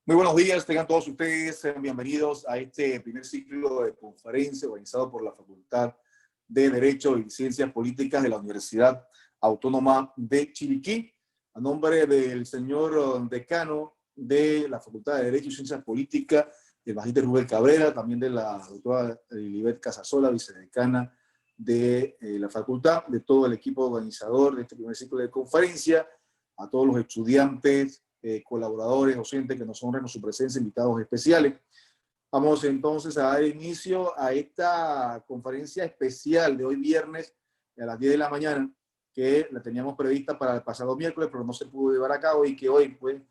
Muy buenos días, tengan todos ustedes bienvenidos a este primer ciclo de conferencia organizado por la Facultad de Derecho y Ciencias Políticas de la Universidad Autónoma de Chiriquí. A nombre del señor decano de la Facultad de Derecho y Ciencias Políticas, el magíster Rubén Cabrera, también de la doctora Lilibet Casasola, vicedecana de la facultad, de todo el equipo organizador de este primer ciclo de conferencia, a todos los estudiantes, colaboradores, docentes que nos honran con su presencia, invitados especiales. Vamos entonces a dar inicio a esta conferencia especial de hoy viernes a las 10 de la mañana, que la teníamos prevista para el pasado miércoles, pero no se pudo llevar a cabo, y que hoy pues,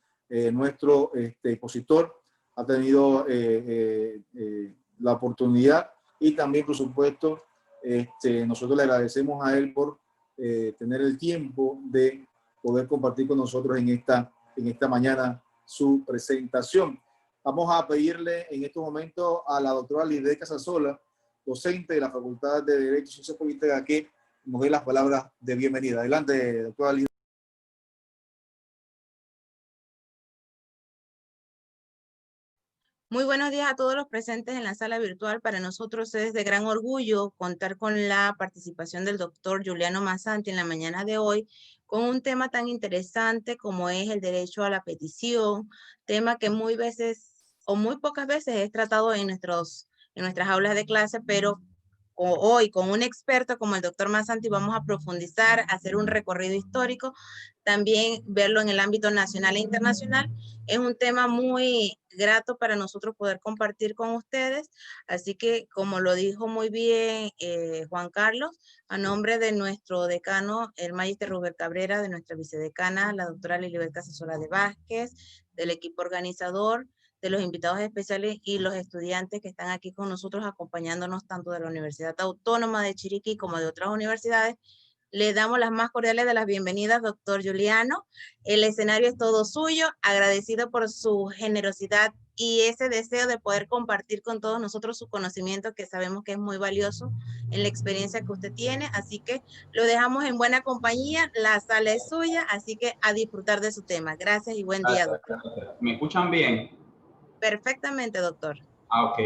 nuestro expositor ha tenido la oportunidad, y también, por supuesto, nosotros le agradecemos a él por tener el tiempo de poder compartir con nosotros en esta mañana su presentación. Vamos a pedirle en estos momentos a la doctora Lilibet Casasola, docente de la Facultad de Derecho y Ciencias Políticas, que nos dé las palabras de bienvenida. Adelante, doctora Lilibet. Muy buenos días a todos los presentes en la sala virtual. Para nosotros es de gran orgullo contar con la participación del doctor Juliano Mazzanti en la mañana de hoy, con un tema tan interesante como es el derecho a la petición, tema que muy veces o muy pocas veces es tratado en nuestras aulas de clase, pero hoy con un experto como el doctor Mazzanti vamos a profundizar, hacer un recorrido histórico, también verlo en el ámbito nacional e internacional. Es un tema muy grato para nosotros poder compartir con ustedes, así que como lo dijo muy bien Juan Carlos, a nombre de nuestro decano, el magíster Rubén Cabrera, de nuestra vicedecana, la doctora Lilibet Casasola de Vázquez, del equipo organizador, de los invitados especiales y los estudiantes que están aquí con nosotros acompañándonos tanto de la Universidad Autónoma de Chiriquí como de otras universidades, le damos las más cordiales de las bienvenidas, doctor Juliano. El escenario es todo suyo, agradecido por su generosidad y ese deseo de poder compartir con todos nosotros su conocimiento, que sabemos que es muy valioso en la experiencia que usted tiene. Así que lo dejamos en buena compañía, la sala es suya, así que a disfrutar de su tema. Gracias y buen día, doctor. ¿Me escuchan bien? Perfectamente, doctor. Ok.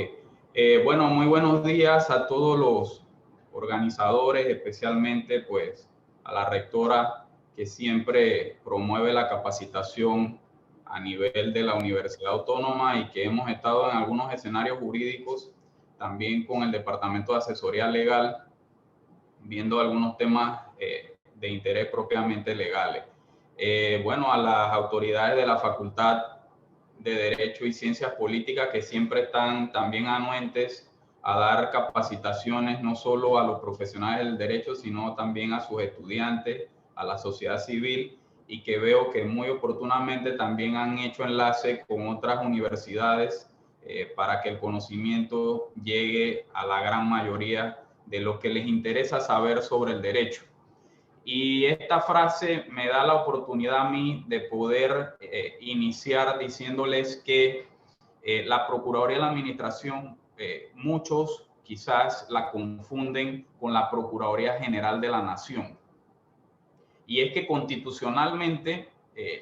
Bueno, muy buenos días a todos los organizadores, especialmente pues a la rectora que siempre promueve la capacitación a nivel de la Universidad Autónoma, y que hemos estado en algunos escenarios jurídicos, también con el Departamento de Asesoría Legal, viendo algunos temas de interés propiamente legales. Bueno, a las autoridades de la Facultad de Derecho y Ciencias Políticas, que siempre están también anuentes a dar capacitaciones no solo a los profesionales del derecho, sino también a sus estudiantes, a la sociedad civil, y que veo que muy oportunamente también han hecho enlace con otras universidades para que el conocimiento llegue a la gran mayoría de los que les interesa saber sobre el derecho. Y esta frase me da la oportunidad a mí de poder iniciar diciéndoles que la Procuraduría de la Administración, muchos quizás la confunden con la Procuraduría General de la Nación. Y es que constitucionalmente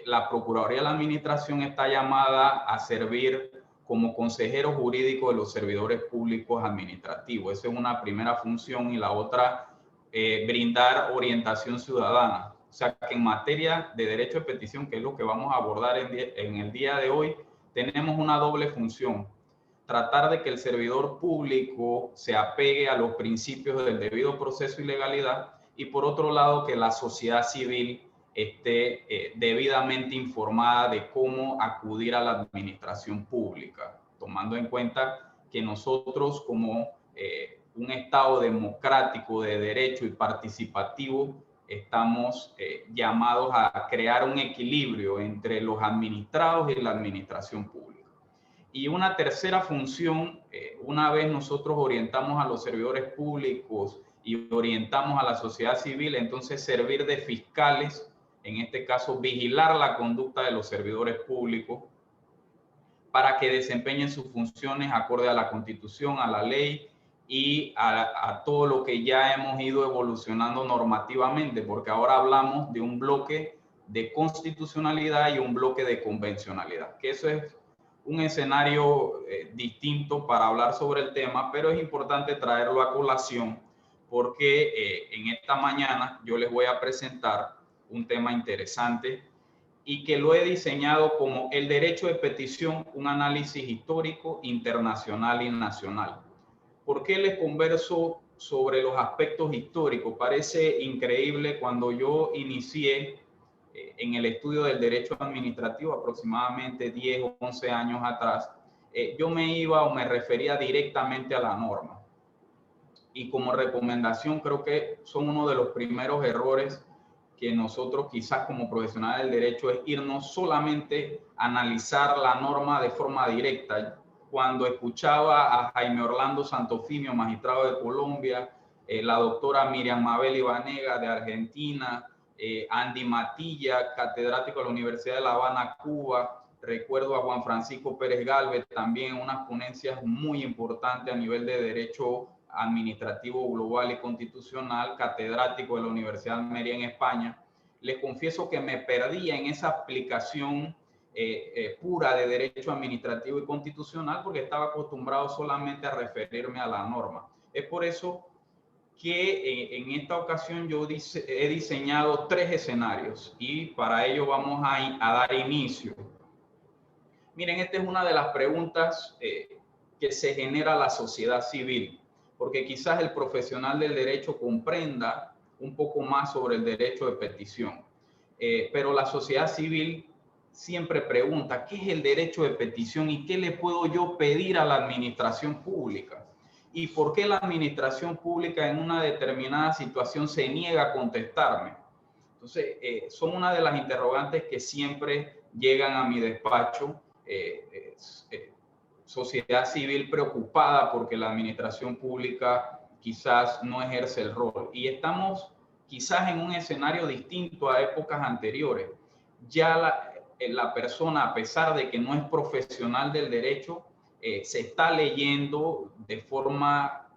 la Procuraduría de la Administración está llamada a servir como consejero jurídico de los servidores públicos administrativos. Esa es una primera función, y la otra, brindar orientación ciudadana. O sea que en materia de derecho de petición, que es lo que vamos a abordar en el día de hoy, tenemos una doble función: tratar de que el servidor público se apegue a los principios del debido proceso y legalidad, y por otro lado que la sociedad civil esté debidamente informada de cómo acudir a la administración pública, tomando en cuenta que nosotros como un Estado democrático de derecho y participativo estamos llamados a crear un equilibrio entre los administrados y la administración pública. Y una tercera función, una vez nosotros orientamos a los servidores públicos y orientamos a la sociedad civil, entonces servir de fiscales, en este caso vigilar la conducta de los servidores públicos para que desempeñen sus funciones acorde a la Constitución, a la ley y a todo lo que ya hemos ido evolucionando normativamente, porque ahora hablamos de un bloque de constitucionalidad y un bloque de convencionalidad, que eso es un escenario distinto para hablar sobre el tema, pero es importante traerlo a colación porque en esta mañana yo les voy a presentar un tema interesante y que lo he diseñado como el derecho de petición, un análisis histórico, internacional y nacional. ¿Por qué les converso sobre los aspectos históricos? Parece increíble. Cuando yo inicié en el estudio del derecho administrativo, aproximadamente 10 o 11 años atrás, yo me iba o me refería directamente a la norma. Y como recomendación, creo que son uno de los primeros errores que nosotros quizás como profesionales del derecho es irnos solamente a analizar la norma de forma directa. Cuando escuchaba a Jaime Orlando Santofimio, magistrado de Colombia, la doctora Miriam Mabel Ibanega de Argentina, Andy Matilla, catedrático de la Universidad de La Habana, Cuba. Recuerdo a Juan Francisco Pérez Gálvez, también unas ponencias muy importantes a nivel de derecho administrativo global y constitucional, catedrático de la Universidad de Almería en España. Les confieso que me perdía en esa aplicación pura de derecho administrativo y constitucional porque estaba acostumbrado solamente a referirme a la norma. Es por eso que en esta ocasión yo he diseñado 3 escenarios y para ello vamos a dar inicio. Miren, esta es una de las preguntas que se genera la sociedad civil, porque quizás el profesional del derecho comprenda un poco más sobre el derecho de petición, pero la sociedad civil siempre pregunta, ¿qué es el derecho de petición y qué le puedo yo pedir a la administración pública? ¿Y por qué la administración pública en una determinada situación se niega a contestarme? Entonces, son una de las interrogantes que siempre llegan a mi despacho. Sociedad civil preocupada porque la administración pública quizás no ejerce el rol. Y estamos quizás en un escenario distinto a épocas anteriores. Ya la persona, a pesar de que no es profesional del derecho, se está leyendo de forma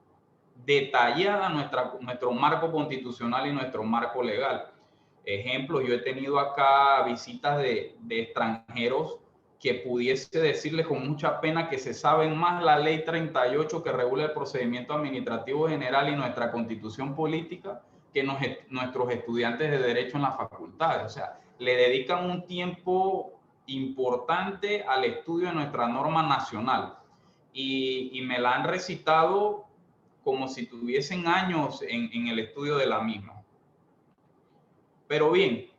detallada nuestro marco constitucional y nuestro marco legal. Ejemplo, yo he tenido acá visitas de extranjeros que pudiese decirles con mucha pena que se saben más la ley 38 que regula el procedimiento administrativo general y nuestra constitución política que nuestros estudiantes de derecho en las facultades. O sea, le dedican un tiempo importante al estudio de nuestra norma nacional y me la han recitado como si tuviesen años en el estudio de la misma. Pero bien,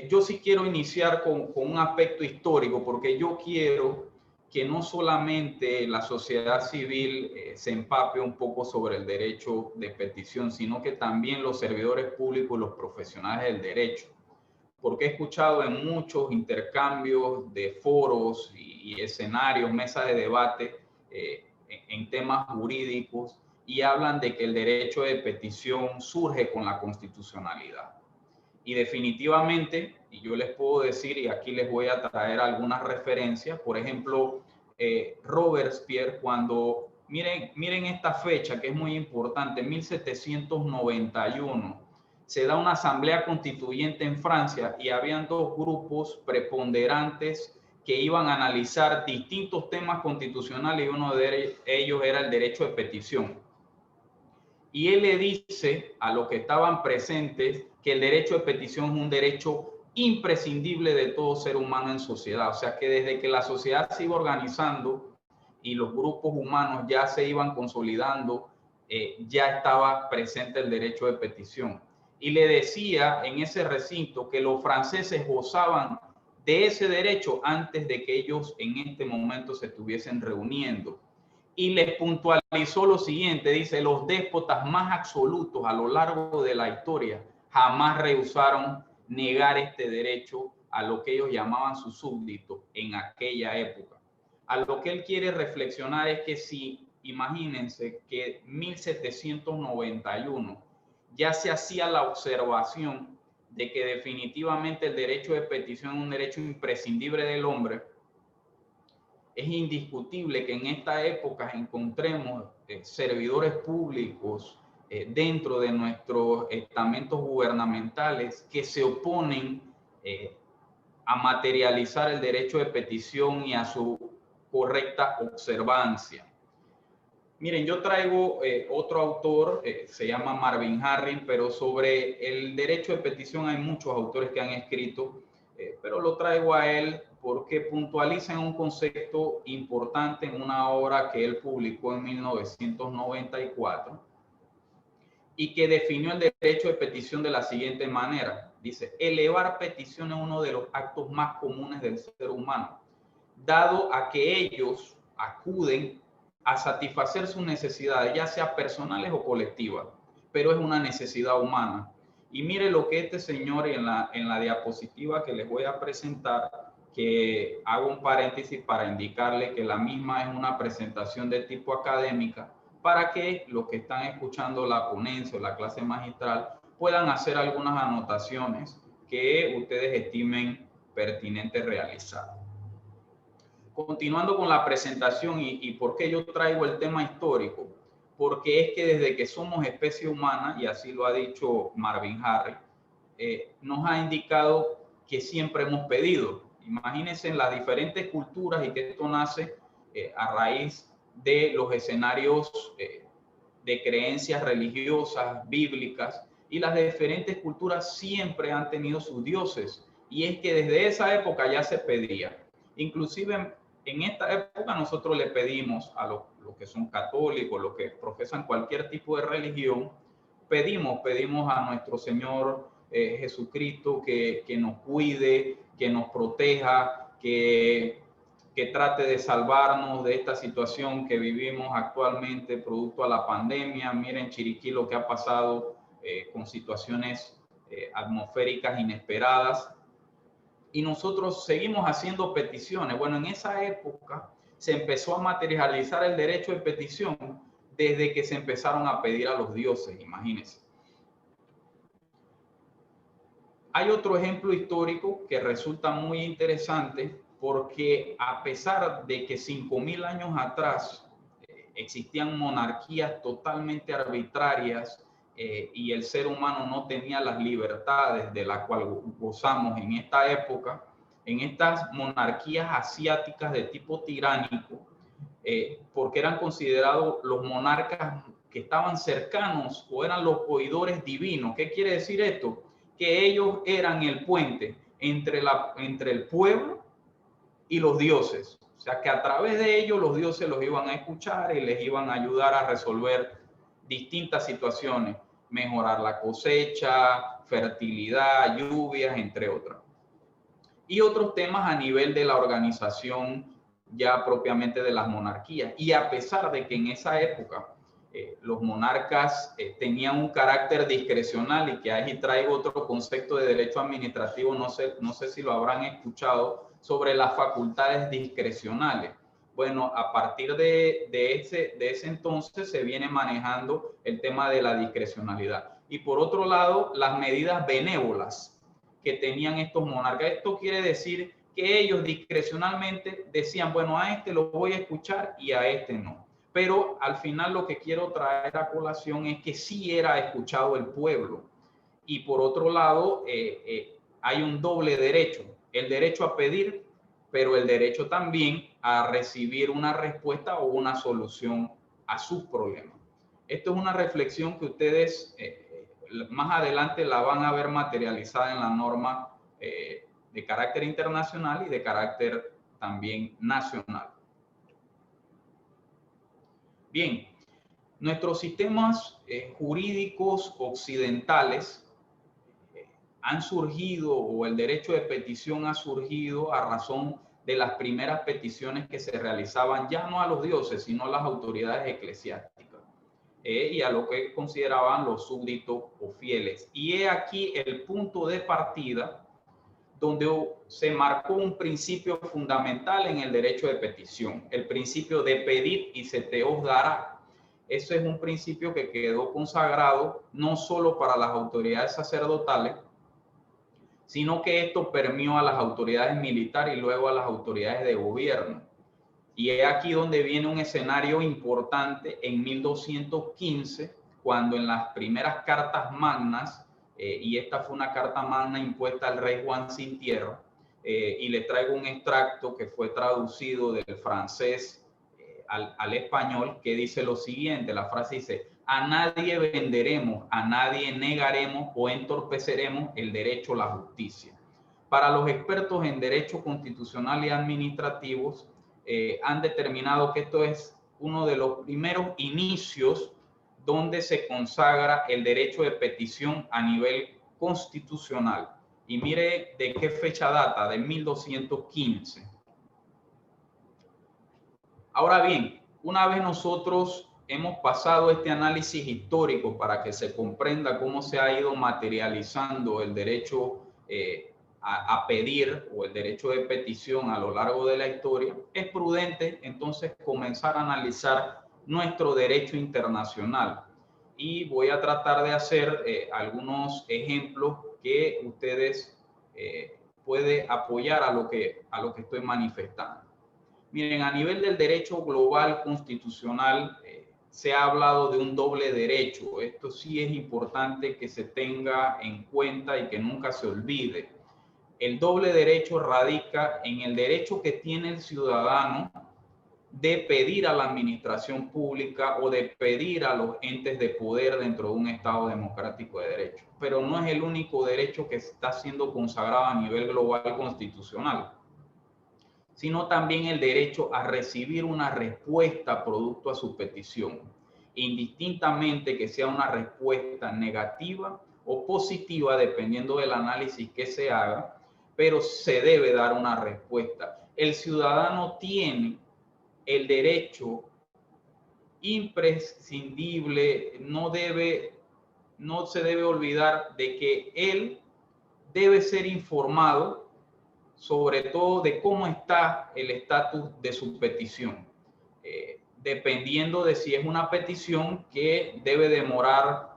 yo sí quiero iniciar con un aspecto histórico, porque yo quiero que no solamente la sociedad civil se empape un poco sobre el derecho de petición, sino que también los servidores públicos y los profesionales del derecho. Porque he escuchado en muchos intercambios de foros y escenarios, mesas de debate en temas jurídicos, y hablan de que el derecho de petición surge con la constitucionalidad. Y definitivamente, y yo les puedo decir, y aquí les voy a traer algunas referencias, por ejemplo, Robespierre, cuando, miren esta fecha que es muy importante, 1791, se da una asamblea constituyente en Francia y habían 2 grupos preponderantes que iban a analizar distintos temas constitucionales y uno de ellos era el derecho de petición. Y él le dice a los que estaban presentes que el derecho de petición es un derecho imprescindible de todo ser humano en sociedad. O sea que desde que la sociedad se iba organizando y los grupos humanos ya se iban consolidando, ya estaba presente el derecho de petición. Y le decía en ese recinto que los franceses gozaban de ese derecho antes de que ellos en este momento se estuviesen reuniendo. Y les puntualizó lo siguiente, dice, los déspotas más absolutos a lo largo de la historia jamás rehusaron negar este derecho a lo que ellos llamaban sus súbditos en aquella época. A lo que él quiere reflexionar es que si, imagínense que 1791 ya se hacía la observación de que definitivamente el derecho de petición es un derecho imprescindible del hombre, es indiscutible que en esta época encontremos servidores públicos dentro de nuestros estamentos gubernamentales que se oponen a materializar el derecho de petición y a su correcta observancia. Miren, yo traigo otro autor, se llama Marvin Harris, pero sobre el derecho de petición hay muchos autores que han escrito, pero lo traigo a él porque puntualiza un concepto importante en una obra que él publicó en 1994 y que definió el derecho de petición de la siguiente manera. Dice, elevar petición es uno de los actos más comunes del ser humano, dado a que ellos acuden a satisfacer sus necesidades, ya sea personales o colectivas, pero es una necesidad humana. Y mire lo que este señor en la diapositiva que les voy a presentar, que hago un paréntesis para indicarle que la misma es una presentación de tipo académica, para que los que están escuchando la ponencia o la clase magistral puedan hacer algunas anotaciones que ustedes estimen pertinente realizar. Continuando con la presentación y por qué yo traigo el tema histórico, porque es que desde que somos especie humana, y así lo ha dicho Marvin Harris, nos ha indicado que siempre hemos pedido. Imagínense en las diferentes culturas y que esto nace a raíz de los escenarios de creencias religiosas, bíblicas, y las diferentes culturas siempre han tenido sus dioses. Y es que desde esa época ya se pedía. Inclusive en esta época nosotros le pedimos a los que son católicos, los que profesan cualquier tipo de religión, pedimos a nuestro Señor Jesucristo que nos cuide, que nos proteja, que trate de salvarnos de esta situación que vivimos actualmente producto a la pandemia. Miren Chiriquí lo que ha pasado con situaciones atmosféricas inesperadas. Y nosotros seguimos haciendo peticiones. Bueno, en esa época se empezó a materializar el derecho de petición desde que se empezaron a pedir a los dioses, imagínense. Hay otro ejemplo histórico que resulta muy interesante porque a pesar de que 5.000 años atrás existían monarquías totalmente arbitrarias y el ser humano no tenía las libertades de las cuales gozamos en esta época, en estas monarquías asiáticas de tipo tiránico, porque eran considerados los monarcas que estaban cercanos o eran los oidores divinos. ¿Qué quiere decir esto? Que ellos eran el puente entre el pueblo y los dioses. O sea, que a través de ellos los dioses los iban a escuchar y les iban a ayudar a resolver distintas situaciones, mejorar la cosecha, fertilidad, lluvias, entre otras. Y otros temas a nivel de la organización ya propiamente de las monarquías. Y a pesar de que en esa época los monarcas tenían un carácter discrecional, y que ahí traigo otro concepto de derecho administrativo, no sé si lo habrán escuchado, sobre las facultades discrecionales. Bueno, a partir de ese entonces se viene manejando el tema de la discrecionalidad. Y por otro lado, las medidas benévolas que tenían estos monarcas. Esto quiere decir que ellos discrecionalmente decían, bueno, a este lo voy a escuchar y a este no. Pero al final lo que quiero traer a colación es que sí era escuchado el pueblo. Y por otro lado, hay un doble derecho, el derecho a pedir, pero el derecho también a recibir una respuesta o una solución a sus problemas. Esto es una reflexión que ustedes más adelante la van a ver materializada en la norma de carácter internacional y de carácter también nacional. Bien, nuestros sistemas jurídicos occidentales han surgido, o el derecho de petición ha surgido a razón de las primeras peticiones que se realizaban ya no a los dioses, sino a las autoridades eclesiásticas y a lo que consideraban los súbditos o fieles. Y he aquí el punto de partida donde se marcó un principio fundamental en el derecho de petición, el principio de pedir y se te os dará. Ese es un principio que quedó consagrado no solo para las autoridades sacerdotales, sino que esto permeó a las autoridades militares y luego a las autoridades de gobierno. Y es aquí donde viene un escenario importante en 1215, cuando en las primeras cartas magnas, y esta fue una carta magna impuesta al rey Juan Sin Tierra, y le traigo un extracto que fue traducido del francés al español, que dice lo siguiente. La frase dice: a nadie venderemos, a nadie negaremos o entorpeceremos el derecho a la justicia. Para los expertos en derecho constitucional y administrativos, han determinado que esto es uno de los primeros inicios donde se consagra el derecho de petición a nivel constitucional. Y mire de qué fecha data, de 1215. Ahora bien, una vez nosotros hemos pasado este análisis histórico para que se comprenda cómo se ha ido materializando el derecho a pedir o el derecho de petición a lo largo de la historia, es prudente entonces comenzar a analizar nuestro derecho internacional. Y voy a tratar de hacer algunos ejemplos que ustedes pueden apoyar a lo que estoy manifestando. Miren, a nivel del derecho global constitucional, se ha hablado de un doble derecho. Esto sí es importante que se tenga en cuenta y que nunca se olvide. El doble derecho radica en el derecho que tiene el ciudadano de pedir a la administración pública o de pedir a los entes de poder dentro de un Estado democrático de derecho. Pero no es el único derecho que está siendo consagrado a nivel global constitucional, sino también el derecho a recibir una respuesta producto a su petición, indistintamente que sea una respuesta negativa o positiva, dependiendo del análisis que se haga, pero se debe dar una respuesta. El ciudadano tiene el derecho imprescindible, no se debe olvidar de que él debe ser informado sobre todo de cómo está el estatus de su petición, dependiendo de si es una petición que debe demorar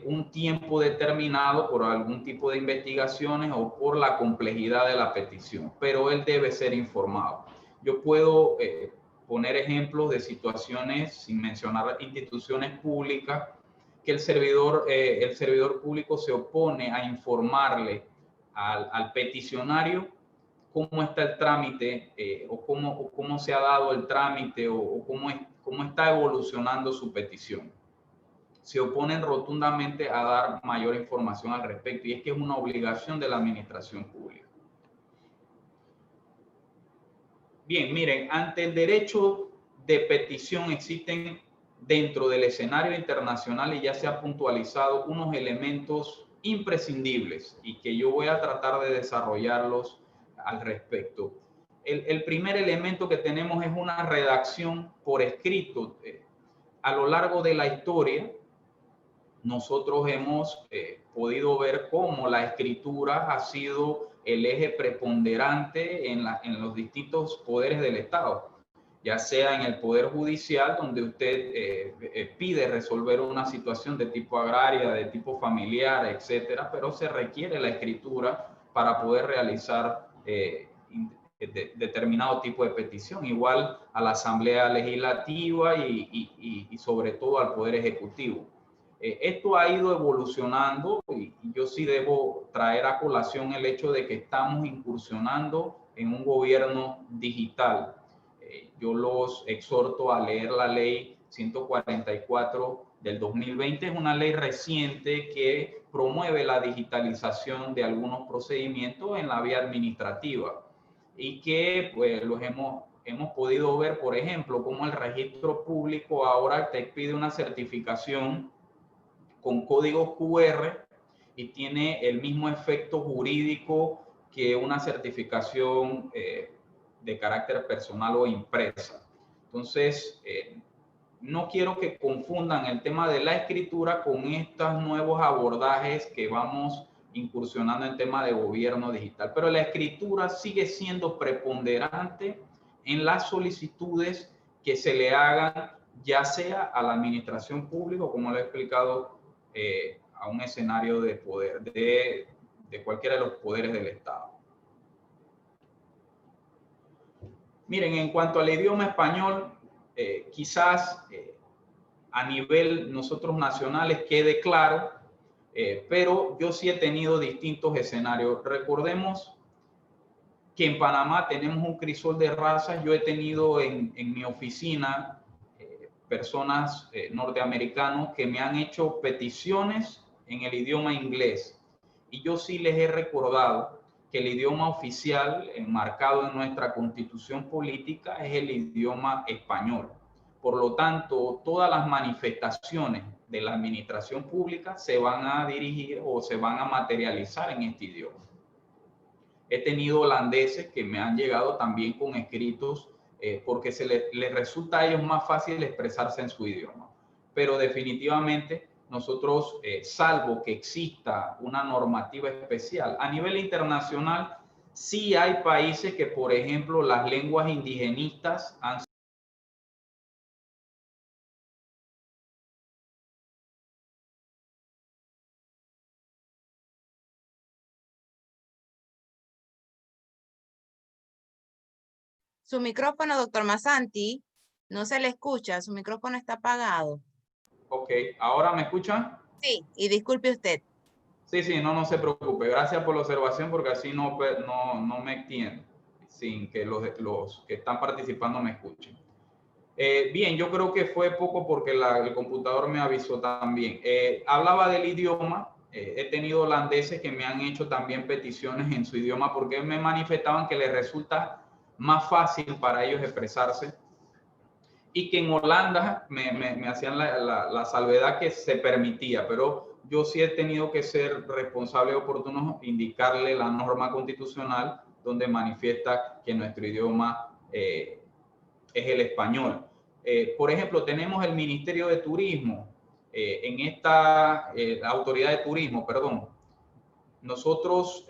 un tiempo determinado por algún tipo de investigaciones o por la complejidad de la petición, pero él debe ser informado. Yo puedo poner ejemplos de situaciones, sin mencionar instituciones públicas, que el servidor público se opone a informarle al peticionario cómo está el trámite o cómo se ha dado el trámite o cómo está evolucionando su petición. Se oponen rotundamente a dar mayor información al respecto, y es que es una obligación de la administración pública. Bien, miren, ante el derecho de petición existen dentro del escenario internacional, y ya se ha puntualizado, unos elementos imprescindibles y que yo voy a tratar de desarrollarlos al respecto. El primer elemento que tenemos es una redacción por escrito. A lo largo de la historia, nosotros hemos podido ver cómo la escritura ha sido el eje preponderante en los distintos poderes del Estado, ya sea en el Poder Judicial, donde usted pide resolver una situación de tipo agraria, de tipo familiar, etcétera, pero se requiere la escritura para poder realizar determinado tipo de petición, igual a la Asamblea Legislativa y sobre todo al Poder Ejecutivo. Esto ha ido evolucionando y yo sí debo traer a colación el hecho de que estamos incursionando en un gobierno digital. Yo los exhorto a leer la ley 144 del 2020. Es una ley reciente que promueve la digitalización de algunos procedimientos en la vía administrativa y que pues los hemos podido ver, por ejemplo, como el registro público ahora te pide una certificación con código QR y tiene el mismo efecto jurídico que una certificación de carácter personal o impresa. Entonces, no quiero que confundan el tema de la escritura con estos nuevos abordajes que vamos incursionando en tema de gobierno digital. Pero la escritura sigue siendo preponderante en las solicitudes que se le hagan, ya sea a la administración pública, como lo he explicado, a un escenario de poder, de cualquiera de los poderes del Estado. Miren, en cuanto al idioma español, quizás a nivel nosotros nacionales quede claro, pero yo sí he tenido distintos escenarios. Recordemos que en Panamá tenemos un crisol de razas. Yo he tenido en mi oficina personas norteamericanos que me han hecho peticiones en el idioma inglés. Y yo sí les he recordado que el idioma oficial enmarcado en nuestra constitución política es el idioma español. Por lo tanto, todas las manifestaciones de la administración pública se van a dirigir o se van a materializar en este idioma. He tenido holandeses que me han llegado también con escritos porque les resulta a ellos más fácil expresarse en su idioma. Pero definitivamente nosotros, salvo que exista una normativa especial, a nivel internacional sí hay países que, por ejemplo, las lenguas indigenistas han Su micrófono, doctor Masanti, no se le escucha, su micrófono está apagado. Ok, ¿ahora me escuchan? Sí, y disculpe usted. Sí, no se preocupe. Gracias por la observación porque así no me extiendo sin que los que están participando me escuchen. Bien, yo creo que fue poco porque el computador me avisó también. Hablaba del idioma. He tenido holandeses que me han hecho también peticiones en su idioma porque me manifestaban que les resulta más fácil para ellos expresarse y que en Holanda me hacían la salvedad que se permitía, pero yo sí he tenido que ser responsable y oportuno indicarle la norma constitucional donde manifiesta que nuestro idioma es el español. Por ejemplo, tenemos el Ministerio de Turismo, en esta autoridad de turismo, perdón. Nosotros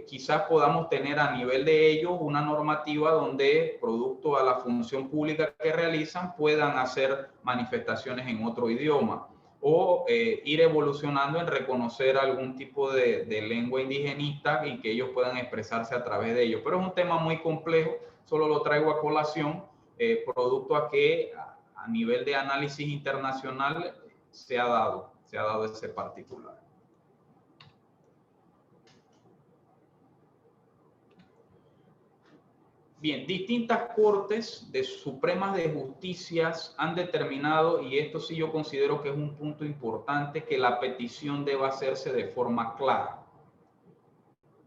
quizás podamos tener a nivel de ellos una normativa donde, producto a la función pública que realizan, puedan hacer manifestaciones en otro idioma o ir evolucionando en reconocer algún tipo de lengua indigenista y que ellos puedan expresarse a través de ello. Pero es un tema muy complejo, solo lo traigo a colación, producto a que a nivel de análisis internacional se ha dado ese particular. Bien, distintas cortes de supremas de justicias han determinado, y esto sí yo considero que es un punto importante, que la petición deba hacerse de forma clara.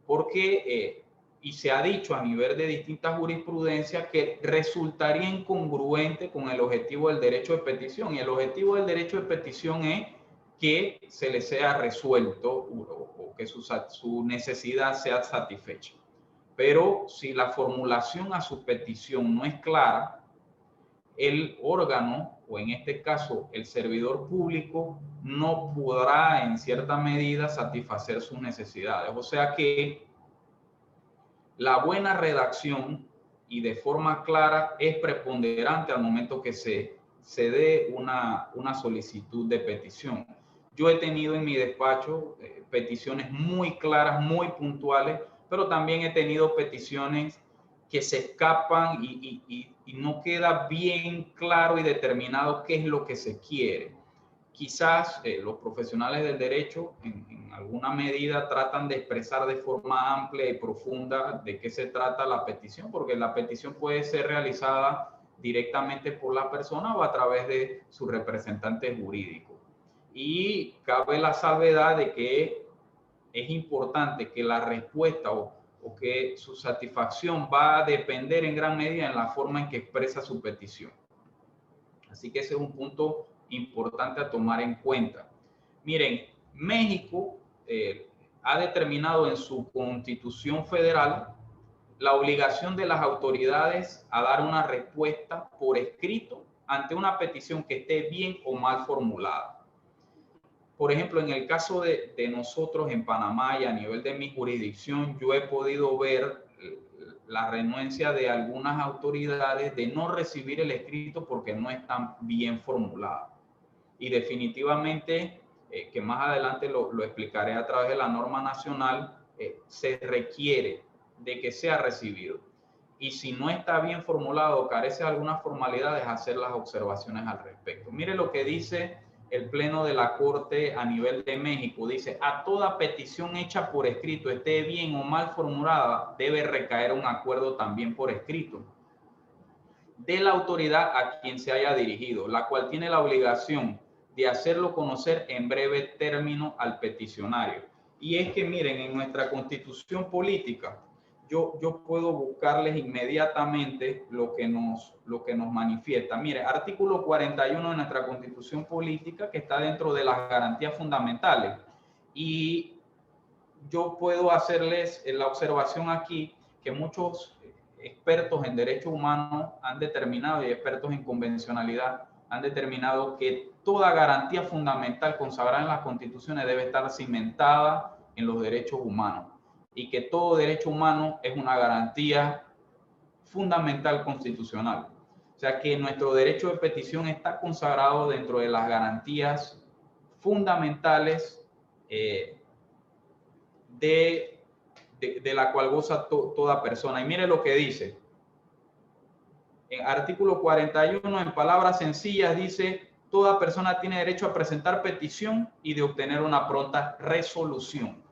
Porque, y se ha dicho a nivel de distintas jurisprudencias, que resultaría incongruente con el objetivo del derecho de petición. Y el objetivo del derecho de petición es que se le sea resuelto o que su necesidad sea satisfecha. Pero si la formulación a su petición no es clara, el órgano, o en este caso el servidor público, no podrá en cierta medida satisfacer sus necesidades. O sea que la buena redacción y de forma clara es preponderante al momento que se dé una solicitud de petición. Yo he tenido en mi despacho peticiones muy claras, muy puntuales, pero también he tenido peticiones que se escapan y no queda bien claro y determinado qué es lo que se quiere. Quizás los profesionales del derecho en alguna medida tratan de expresar de forma amplia y profunda de qué se trata la petición, porque la petición puede ser realizada directamente por la persona o a través de su representante jurídico. Y cabe la salvedad de que es importante que la respuesta o que su satisfacción va a depender en gran medida en la forma en que expresa su petición. Así que ese es un punto importante a tomar en cuenta. Miren, México ha determinado en su Constitución Federal la obligación de las autoridades a dar una respuesta por escrito ante una petición que esté bien o mal formulada. Por ejemplo, en el caso de nosotros en Panamá y a nivel de mi jurisdicción, yo he podido ver la renuencia de algunas autoridades de no recibir el escrito porque no están bien formulado. Y definitivamente, que más adelante lo explicaré a través de la norma nacional, se requiere de que sea recibido. Y si no está bien formulado o carece de algunas formalidades, hacer las observaciones al respecto. Mire lo que dice el Pleno de la Corte a nivel de México dice: a toda petición hecha por escrito, esté bien o mal formulada, debe recaer un acuerdo también por escrito de la autoridad a quien se haya dirigido, la cual tiene la obligación de hacerlo conocer en breve término al peticionario. Y es que miren, en nuestra Constitución política, yo puedo buscarles inmediatamente lo que nos manifiesta. Mire, artículo 41 de nuestra Constitución política, que está dentro de las garantías fundamentales. Y yo puedo hacerles la observación aquí que muchos expertos en derechos humanos han determinado, y expertos en convencionalidad han determinado, que toda garantía fundamental consagrada en las constituciones debe estar cimentada en los derechos humanos, y que todo derecho humano es una garantía fundamental constitucional. O sea que nuestro derecho de petición está consagrado dentro de las garantías fundamentales de la cual goza toda persona. Y mire lo que dice. En artículo 41, en palabras sencillas, dice: toda persona tiene derecho a presentar petición y de obtener una pronta resolución.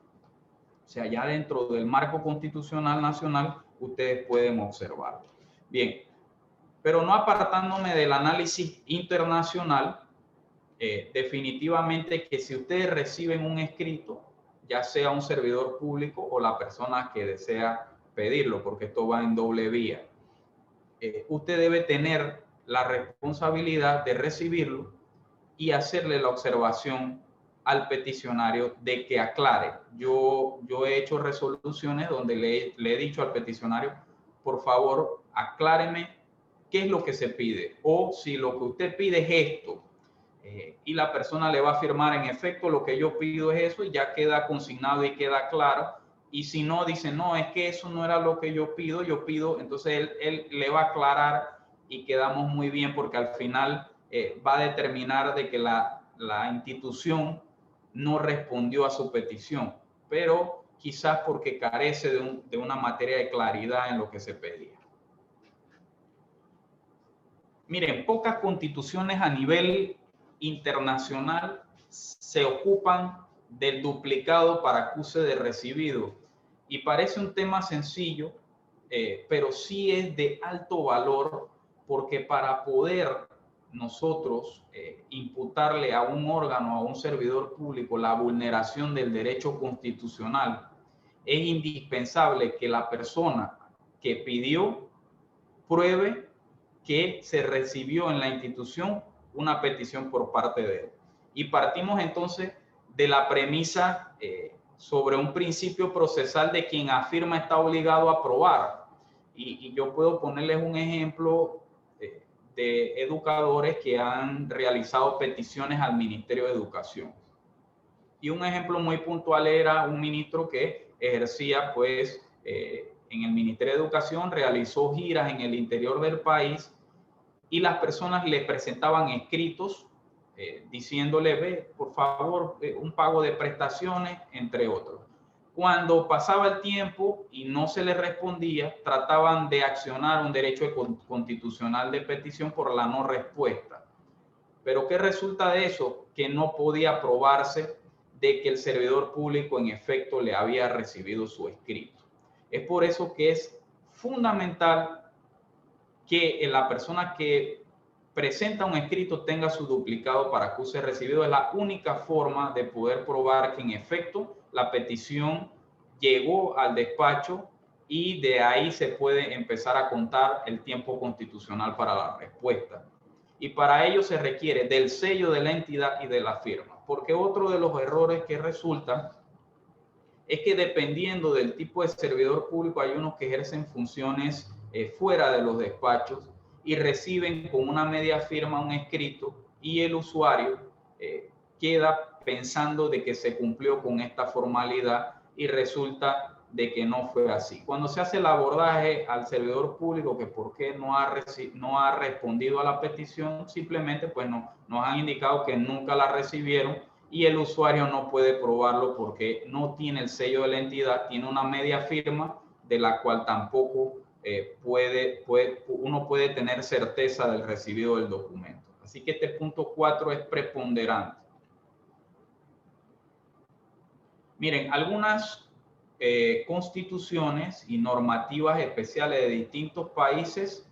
O sea, ya dentro del marco constitucional nacional, ustedes pueden observar. Bien, pero no apartándome del análisis internacional, definitivamente que si ustedes reciben un escrito, ya sea un servidor público o la persona que desea pedirlo, porque esto va en doble vía, usted debe tener la responsabilidad de recibirlo y hacerle la observación al peticionario de que aclare. Yo he hecho resoluciones donde le he dicho al peticionario: por favor, acláreme qué es lo que se pide, o si lo que usted pide es esto. Y la persona le va a firmar: en efecto, lo que yo pido es eso, y ya queda consignado y queda claro. Y si no, dice: no, es que eso no era lo que yo pido, entonces él le va a aclarar y quedamos muy bien, porque al final va a determinar de que la institución no respondió a su petición, pero quizás porque carece de una materia de claridad en lo que se pedía. Miren, pocas constituciones a nivel internacional se ocupan del duplicado para acuse de recibido, y parece un tema sencillo, pero sí es de alto valor, porque para poder nosotros imputarle a un órgano, a un servidor público, la vulneración del derecho constitucional, es indispensable que la persona que pidió pruebe que se recibió en la institución una petición por parte de él. Y partimos entonces de la premisa sobre un principio procesal de quien afirma está obligado a probar. Y yo puedo ponerles un ejemplo de educadores que han realizado peticiones al Ministerio de Educación. Y un ejemplo muy puntual era un ministro que ejercía, pues, en el Ministerio de Educación, realizó giras en el interior del país, y las personas le presentaban escritos diciéndole: ve, por favor, un pago de prestaciones, entre otros. Cuando pasaba el tiempo y no se les respondía, trataban de accionar un derecho constitucional de petición por la no respuesta. Pero ¿qué resulta de eso? Que no podía probarse de que el servidor público en efecto le había recibido su escrito. Es por eso que es fundamental que la persona que presenta un escrito tenga su duplicado para acuse recibido. Es la única forma de poder probar que en efecto la petición llegó al despacho, y de ahí se puede empezar a contar el tiempo constitucional para la respuesta. Y para ello se requiere del sello de la entidad y de la firma, porque otro de los errores que resultan es que, dependiendo del tipo de servidor público, hay unos que ejercen funciones fuera de los despachos y reciben con una media firma un escrito, y el usuario queda pensando de que se cumplió con esta formalidad, y resulta de que no fue así. Cuando se hace el abordaje al servidor público, que por qué no ha respondido a la petición, simplemente pues nos han indicado que nunca la recibieron, y el usuario no puede probarlo porque no tiene el sello de la entidad, tiene una media firma de la cual tampoco uno puede tener certeza del recibido del documento. Así que este punto 4 es preponderante. Miren, algunas constituciones y normativas especiales de distintos países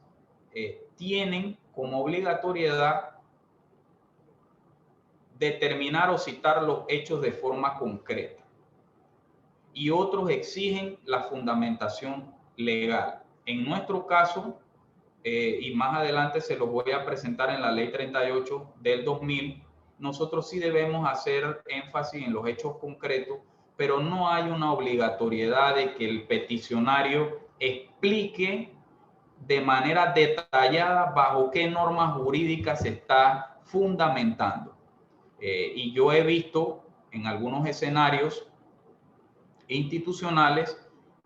tienen como obligatoriedad determinar o citar los hechos de forma concreta. Y otros exigen la fundamentación legal. En nuestro caso, y más adelante se los voy a presentar en la Ley 38 del 2000, nosotros sí debemos hacer énfasis en los hechos concretos, pero no hay una obligatoriedad de que el peticionario explique de manera detallada bajo qué normas jurídicas se está fundamentando. Y yo he visto en algunos escenarios institucionales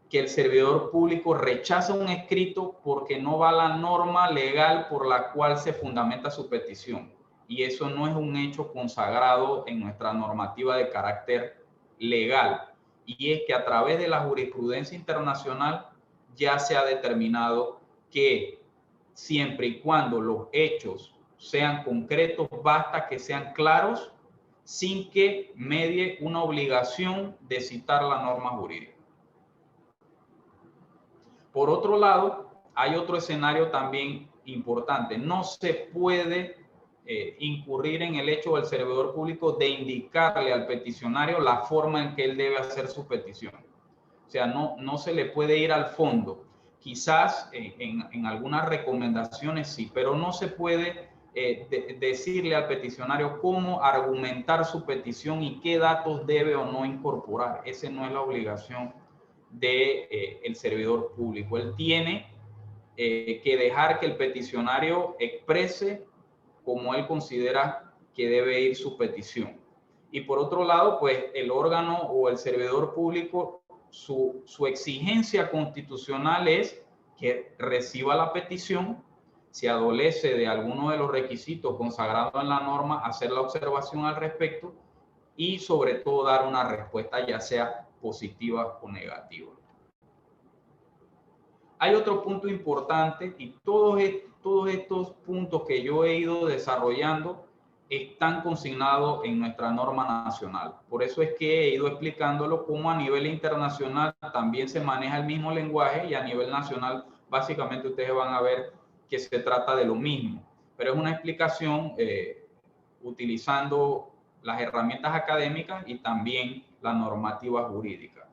que el servidor público rechaza un escrito porque no va la norma legal por la cual se fundamenta su petición. Y eso no es un hecho consagrado en nuestra normativa de carácter legal. Y es que a través de la jurisprudencia internacional ya se ha determinado que siempre y cuando los hechos sean concretos, basta que sean claros sin que medie una obligación de citar la norma jurídica. Por otro lado, hay otro escenario también importante. No se puede incurrir en el hecho del servidor público de indicarle al peticionario la forma en que él debe hacer su petición. O sea, no se le puede ir al fondo. Quizás en algunas recomendaciones sí, pero no se puede decirle al peticionario cómo argumentar su petición y qué datos debe o no incorporar. Esa no es la obligación del servidor público. Él tiene que dejar que el peticionario exprese como él considera que debe ir su petición. Y por otro lado, pues el órgano o el servidor público, su exigencia constitucional es que reciba la petición, si adolece de alguno de los requisitos consagrados en la norma, hacer la observación al respecto y sobre todo dar una respuesta ya sea positiva o negativa. Hay otro punto importante y todos estos puntos que yo he ido desarrollando están consignados en nuestra norma nacional. Por eso es que he ido explicándolo cómo a nivel internacional también se maneja el mismo lenguaje y a nivel nacional básicamente ustedes van a ver que se trata de lo mismo. Pero es una explicación utilizando las herramientas académicas y también la normativa jurídica.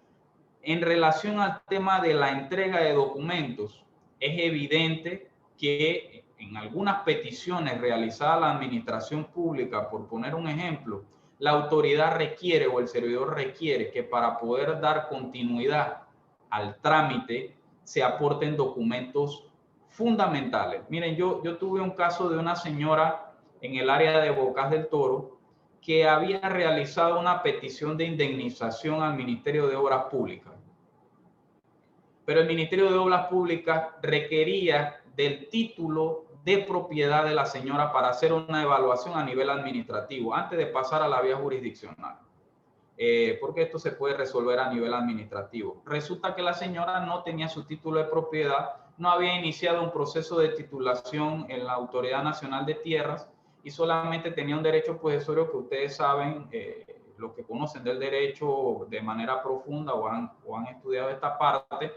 En relación al tema de la entrega de documentos, es evidente que en algunas peticiones realizadas a la administración pública, por poner un ejemplo, la autoridad requiere o el servidor requiere que para poder dar continuidad al trámite se aporten documentos fundamentales. Miren, yo tuve un caso de una señora en el área de Bocas del Toro que había realizado una petición de indemnización al Ministerio de Obras Públicas. Pero el Ministerio de Obras Públicas requería del título de propiedad de la señora para hacer una evaluación a nivel administrativo antes de pasar a la vía jurisdiccional. Porque esto se puede resolver a nivel administrativo. Resulta que la señora no tenía su título de propiedad, no había iniciado un proceso de titulación en la Autoridad Nacional de Tierras y solamente tenía un derecho posesorio que ustedes saben, los que conocen del derecho de manera profunda o han estudiado esta parte,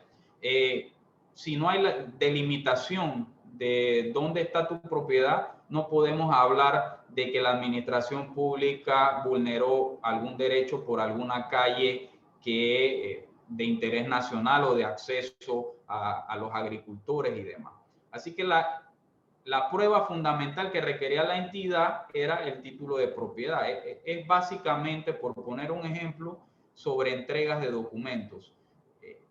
si no hay la delimitación de dónde está tu propiedad, no podemos hablar de que la administración pública vulneró algún derecho por alguna calle que de interés nacional o de acceso a los agricultores y demás. Así que la prueba fundamental que requería la entidad era el título de propiedad. Es básicamente, por poner un ejemplo, sobre entregas de documentos.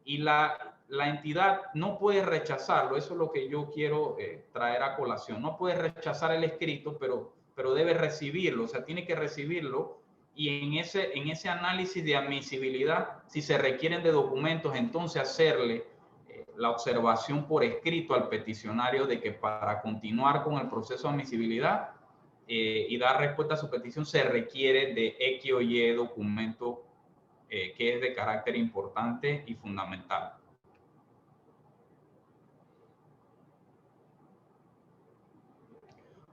Y la entidad no puede rechazarlo, eso es lo que yo quiero traer a colación. No puede rechazar el escrito, pero debe recibirlo, o sea, tiene que recibirlo y en ese análisis de admisibilidad, si se requieren de documentos, entonces hacerle la observación por escrito al peticionario de que para continuar con el proceso de admisibilidad y dar respuesta a su petición se requiere de X o Y documento que es de carácter importante y fundamental.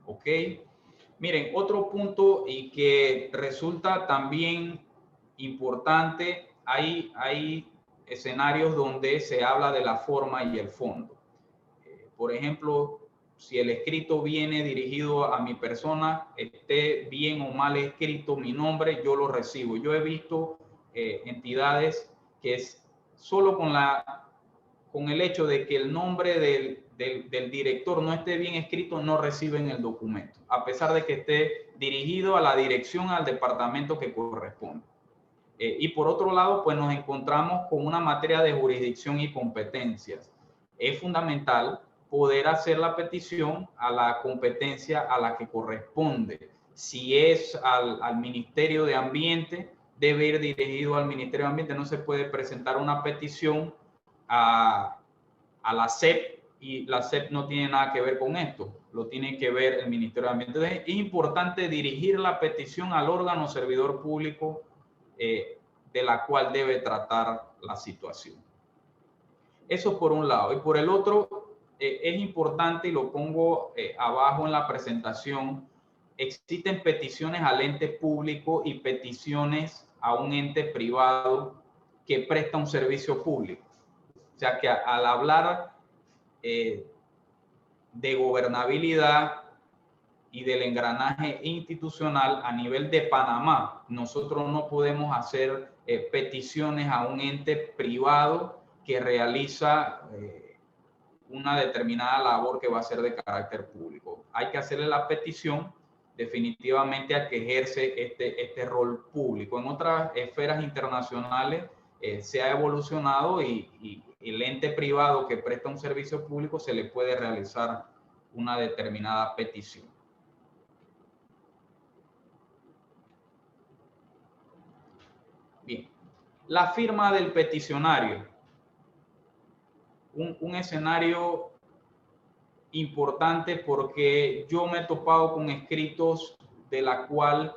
Ok. Miren, otro punto y que resulta también importante, hay escenarios donde se habla de la forma y el fondo. Por ejemplo, si el escrito viene dirigido a mi persona, esté bien o mal escrito mi nombre, yo lo recibo. Yo he visto entidades que es solo con el hecho de que el nombre del director no esté bien escrito, no reciben el documento, a pesar de que esté dirigido a la dirección, al departamento que corresponde. Y por otro lado, pues nos encontramos con una materia de jurisdicción y competencias. Es fundamental poder hacer la petición a la competencia a la que corresponde. Si es al Ministerio de Ambiente, debe ir dirigido al Ministerio de Ambiente. No se puede presentar una petición a la SEP y la SEP no tiene nada que ver con esto, lo tiene que ver el Ministerio de Ambiente. Entonces, es importante dirigir la petición al órgano servidor público de la cual debe tratar la situación. Eso por un lado. Y por el otro, es importante, y lo pongo abajo en la presentación, existen peticiones al ente público y peticiones a un ente privado que presta un servicio público. O sea que al hablar de gobernabilidad y del engranaje institucional a nivel de Panamá, nosotros no podemos hacer peticiones a un ente privado que realiza una determinada labor que va a ser de carácter público. Hay que hacerle la petición definitivamente a que ejerce este rol público. En otras esferas internacionales se ha evolucionado y el ente privado que presta un servicio público se le puede realizar una determinada petición. Bien, la firma del peticionario. Un escenario importante porque yo me he topado con escritos de la cual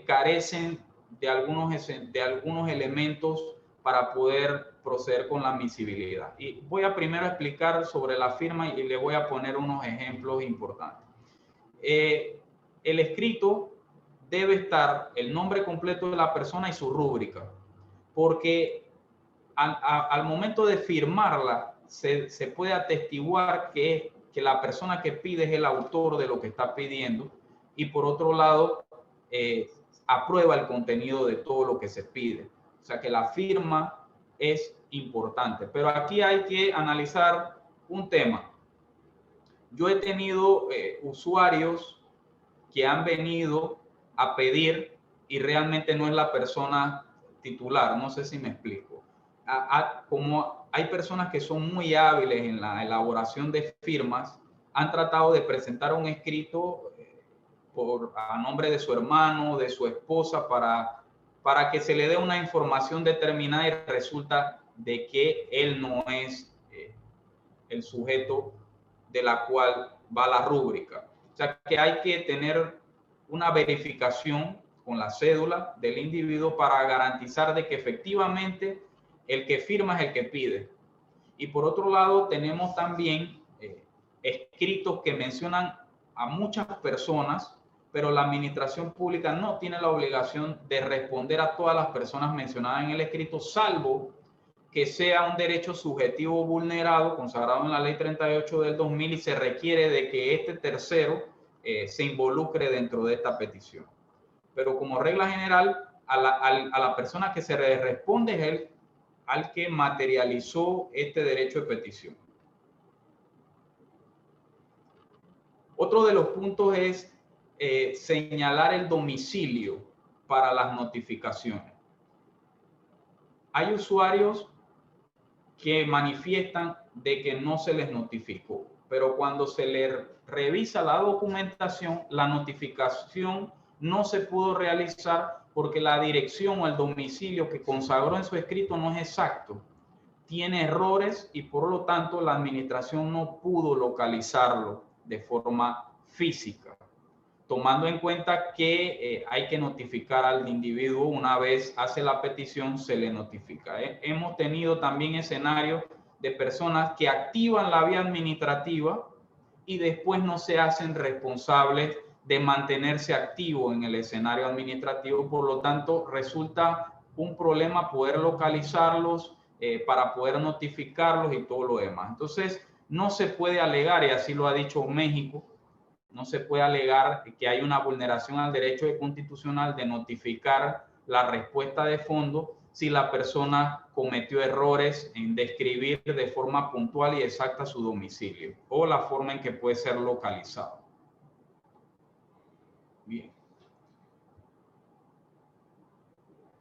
carecen de algunos elementos para poder proceder con la admisibilidad. Y voy a primero explicar sobre la firma y le voy a poner unos ejemplos importantes. El escrito debe estar el nombre completo de la persona y su rúbrica, porque al momento de firmarla se puede atestiguar que la persona que pide es el autor de lo que está pidiendo y por otro lado aprueba el contenido de todo lo que se pide. O sea que la firma es importante, pero aquí hay que analizar un tema. Yo he tenido usuarios que han venido a pedir y realmente no es la persona titular, no sé si me explico. Como hay personas que son muy hábiles en la elaboración de firmas, han tratado de presentar un escrito a nombre de su hermano, de su esposa, para que se le dé una información determinada y resulta de que él no es el sujeto de la cual va la rúbrica. O sea que hay que tener una verificación con la cédula del individuo para garantizar de que efectivamente el que firma es el que pide. Y por otro lado tenemos también escritos que mencionan a muchas personas, pero la administración pública no tiene la obligación de responder a todas las personas mencionadas en el escrito, salvo que sea un derecho subjetivo vulnerado, consagrado en la Ley 38 del 2000 y se requiere de que este tercero se involucre dentro de esta petición. Pero como regla general, a la persona que se le responde es él al que materializó este derecho de petición. Otro de los puntos es señalar el domicilio para las notificaciones. Hay usuarios que manifiestan de que no se les notificó, pero cuando se le revisa la documentación, la notificación no se pudo realizar porque la dirección o el domicilio que consagró en su escrito no es exacto. Tiene errores y por lo tanto la administración no pudo localizarlo de forma física, tomando en cuenta que hay que notificar al individuo una vez hace la petición, se le notifica. Hemos tenido también escenarios de personas que activan la vía administrativa y después no se hacen responsables de mantenerse activo en el escenario administrativo. Por lo tanto, resulta un problema poder localizarlos, para poder notificarlos y todo lo demás. Entonces, no se puede alegar, y así lo ha dicho México, no se puede alegar que hay una vulneración al derecho constitucional de notificar la respuesta de fondo si la persona cometió errores en describir de forma puntual y exacta su domicilio o la forma en que puede ser localizado. Bien.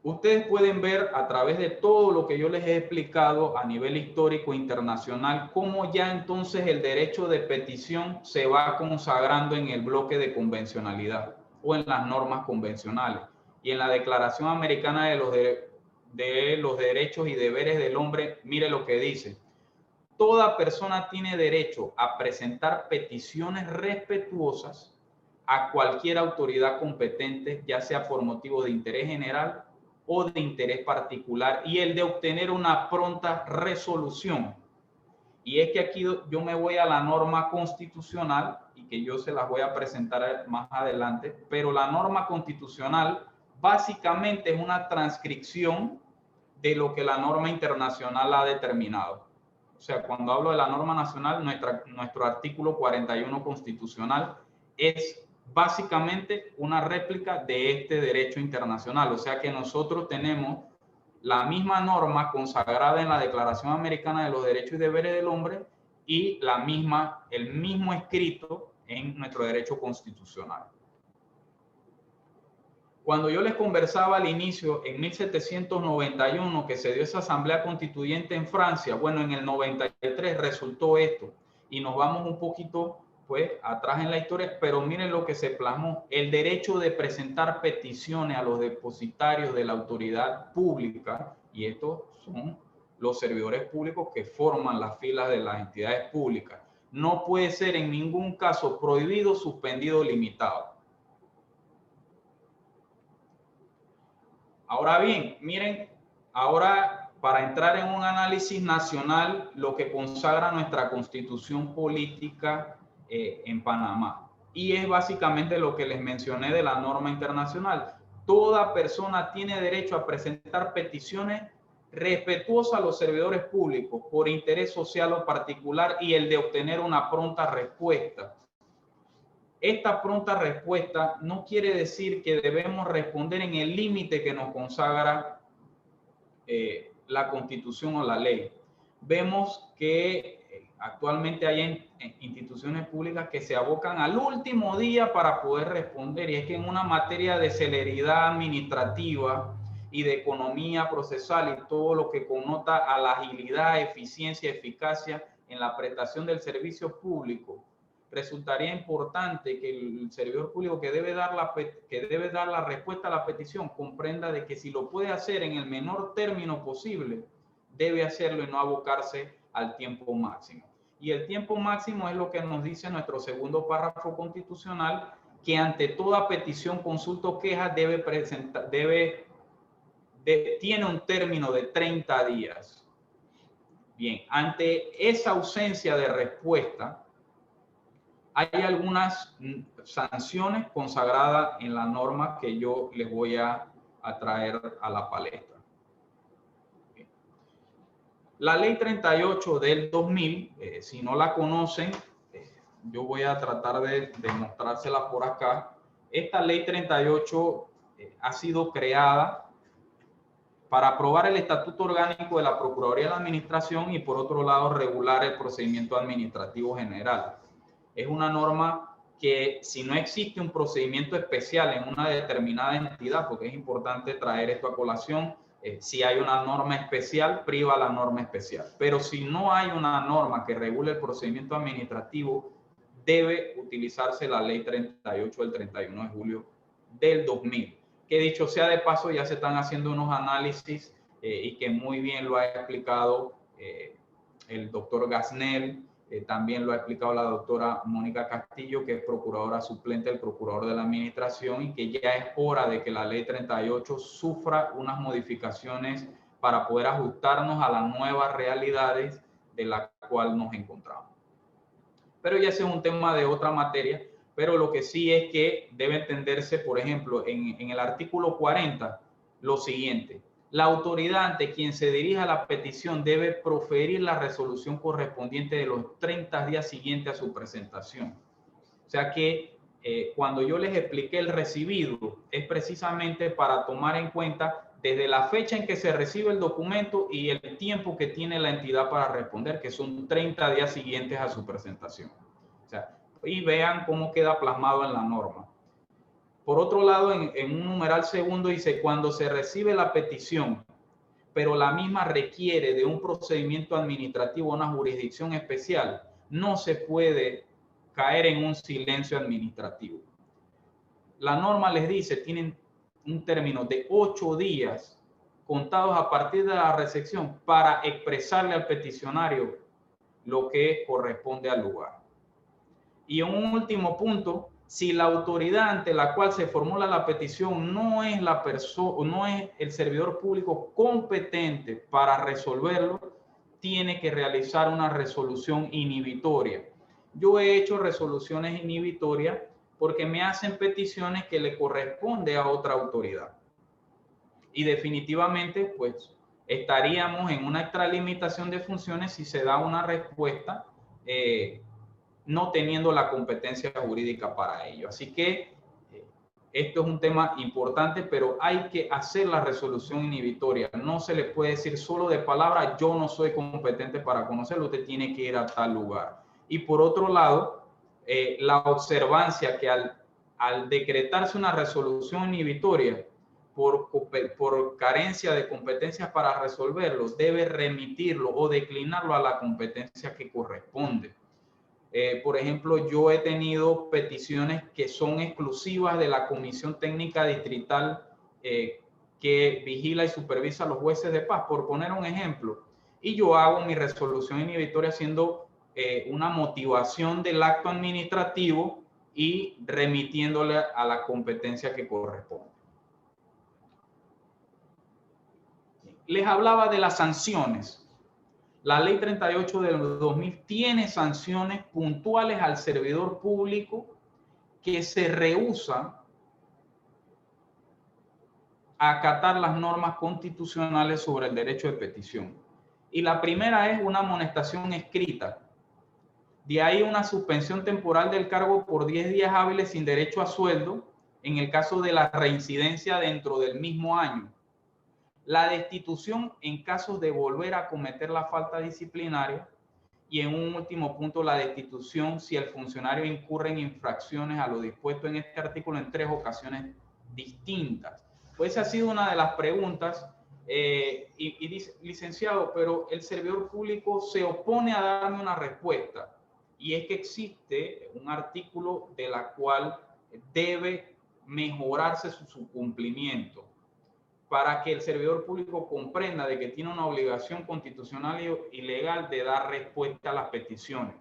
Ustedes pueden ver a través de todo lo que yo les he explicado a nivel histórico internacional cómo ya entonces el derecho de petición se va consagrando en el bloque de convencionalidad o en las normas convencionales. Y en la Declaración Americana de los Derechos y Deberes del Hombre, mire lo que dice. Toda persona tiene derecho a presentar peticiones respetuosas a cualquier autoridad competente, ya sea por motivo de interés general o de interés particular, y el de obtener una pronta resolución. Y es que aquí yo me voy a la norma constitucional, y que yo se las voy a presentar más adelante, pero la norma constitucional básicamente es una transcripción de lo que la norma internacional ha determinado. O sea, cuando hablo de la norma nacional, nuestro artículo 41 constitucional es básicamente una réplica de este derecho internacional. O sea que nosotros tenemos la misma norma consagrada en la Declaración Americana de los Derechos y Deberes del Hombre y el mismo escrito en nuestro derecho constitucional. Cuando yo les conversaba al inicio, en 1791, que se dio esa asamblea constituyente en Francia, bueno, en el 93 resultó esto, y nos vamos un poquito pues atrás en la historia, pero miren lo que se plasmó: el derecho de presentar peticiones a los depositarios de la autoridad pública, y estos son los servidores públicos que forman las filas de las entidades públicas, no puede ser en ningún caso prohibido, suspendido o limitado. Ahora bien, miren, ahora para entrar en un análisis nacional, lo que consagra nuestra constitución política en Panamá. Y es básicamente lo que les mencioné de la norma internacional. Toda persona tiene derecho a presentar peticiones respetuosas a los servidores públicos por interés social o particular y el de obtener una pronta respuesta. Esta pronta respuesta no quiere decir que debemos responder en el límite que nos consagra la Constitución o la ley. Vemos que actualmente hay instituciones públicas que se abocan al último día para poder responder, y es que en una materia de celeridad administrativa y de economía procesal y todo lo que connota a la agilidad, eficiencia, eficacia en la prestación del servicio público, resultaría importante que el servidor público que debe dar la respuesta a la petición comprenda de que si lo puede hacer en el menor término posible, debe hacerlo y no abocarse al tiempo máximo. Y el tiempo máximo es lo que nos dice nuestro segundo párrafo constitucional, que ante toda petición, consulta o queja tiene un término de 30 días. Bien, ante esa ausencia de respuesta, hay algunas sanciones consagradas en la norma que yo les voy a traer a la palestra. La ley 38 del 2000, si no la conocen, yo voy a tratar de mostrársela por acá. Esta ley 38 ha sido creada para aprobar el estatuto orgánico de la Procuraduría de la Administración y, por otro lado, regular el procedimiento administrativo general. Es una norma que, si no existe un procedimiento especial en una determinada entidad, porque es importante traer esto a colación, si hay una norma especial, priva la norma especial. Pero si no hay una norma que regule el procedimiento administrativo, debe utilizarse la ley 38 del 31 de julio del 2000. Que dicho sea de paso, ya se están haciendo unos análisis y que muy bien lo ha explicado el doctor Gasnel. También lo ha explicado la doctora Mónica Castillo, que es procuradora suplente del procurador de la administración, y que ya es hora de que la ley 38 sufra unas modificaciones para poder ajustarnos a las nuevas realidades de las cuales nos encontramos. Pero ya ese es un tema de otra materia. Pero lo que sí es que debe entenderse, por ejemplo, en el artículo 40, lo siguiente: la autoridad ante quien se dirija la petición debe proferir la resolución correspondiente de los 30 días siguientes a su presentación. O sea que cuando yo les expliqué el recibido, es precisamente para tomar en cuenta desde la fecha en que se recibe el documento y el tiempo que tiene la entidad para responder, que son 30 días siguientes a su presentación. O sea, y vean cómo queda plasmado en la norma. Por otro lado, en un numeral segundo dice: cuando se recibe la petición, pero la misma requiere de un procedimiento administrativo o una jurisdicción especial, no se puede caer en un silencio administrativo. La norma les dice, tienen un término de 8 días contados a partir de la recepción para expresarle al peticionario lo que corresponde al lugar. Y en un último punto, si la autoridad ante la cual se formula la petición no es la persona, no es el servidor público competente para resolverlo, tiene que realizar una resolución inhibitoria. Yo he hecho resoluciones inhibitorias porque me hacen peticiones que le corresponde a otra autoridad. Y definitivamente, pues, estaríamos en una extralimitación de funciones si se da una respuesta no teniendo la competencia jurídica para ello. Así que esto es un tema importante, pero hay que hacer la resolución inhibitoria. No se le puede decir solo de palabra: yo no soy competente para conocerlo, usted tiene que ir a tal lugar. Y por otro lado, la observancia que al decretarse una resolución inhibitoria por carencia de competencias para resolverlo, debe remitirlo o declinarlo a la competencia que corresponde. Por ejemplo, yo he tenido peticiones que son exclusivas de la Comisión Técnica Distrital que vigila y supervisa a los jueces de paz, por poner un ejemplo. Y yo hago mi resolución inhibitoria haciendo una motivación del acto administrativo y remitiéndole a la competencia que corresponde. Les hablaba de las sanciones. La ley 38 del 2000 tiene sanciones puntuales al servidor público que se rehúsa a acatar las normas constitucionales sobre el derecho de petición. Y la primera es una amonestación escrita. De ahí una suspensión temporal del cargo por 10 días hábiles sin derecho a sueldo en el caso de la reincidencia dentro del mismo año. La destitución en casos de volver a cometer la falta disciplinaria, y en un último punto, la destitución si el funcionario incurre en infracciones a lo dispuesto en este artículo en 3 ocasiones distintas. Pues esa ha sido una de las preguntas y dice: licenciado, pero el servidor público se opone a darme una respuesta, y es que existe un artículo de la cual debe mejorarse su cumplimiento, para que el servidor público comprenda de que tiene una obligación constitucional y legal de dar respuesta a las peticiones.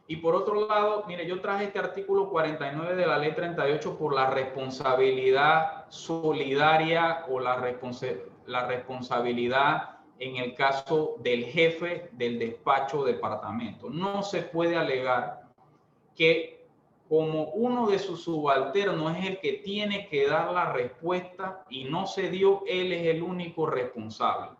Y por otro lado, mire, yo traje este artículo 49 de la ley 38 por la responsabilidad solidaria o la responsabilidad en el caso del jefe del despacho o departamento. No se puede alegar que como uno de sus subalternos es el que tiene que dar la respuesta y no se dio, él es el único responsable.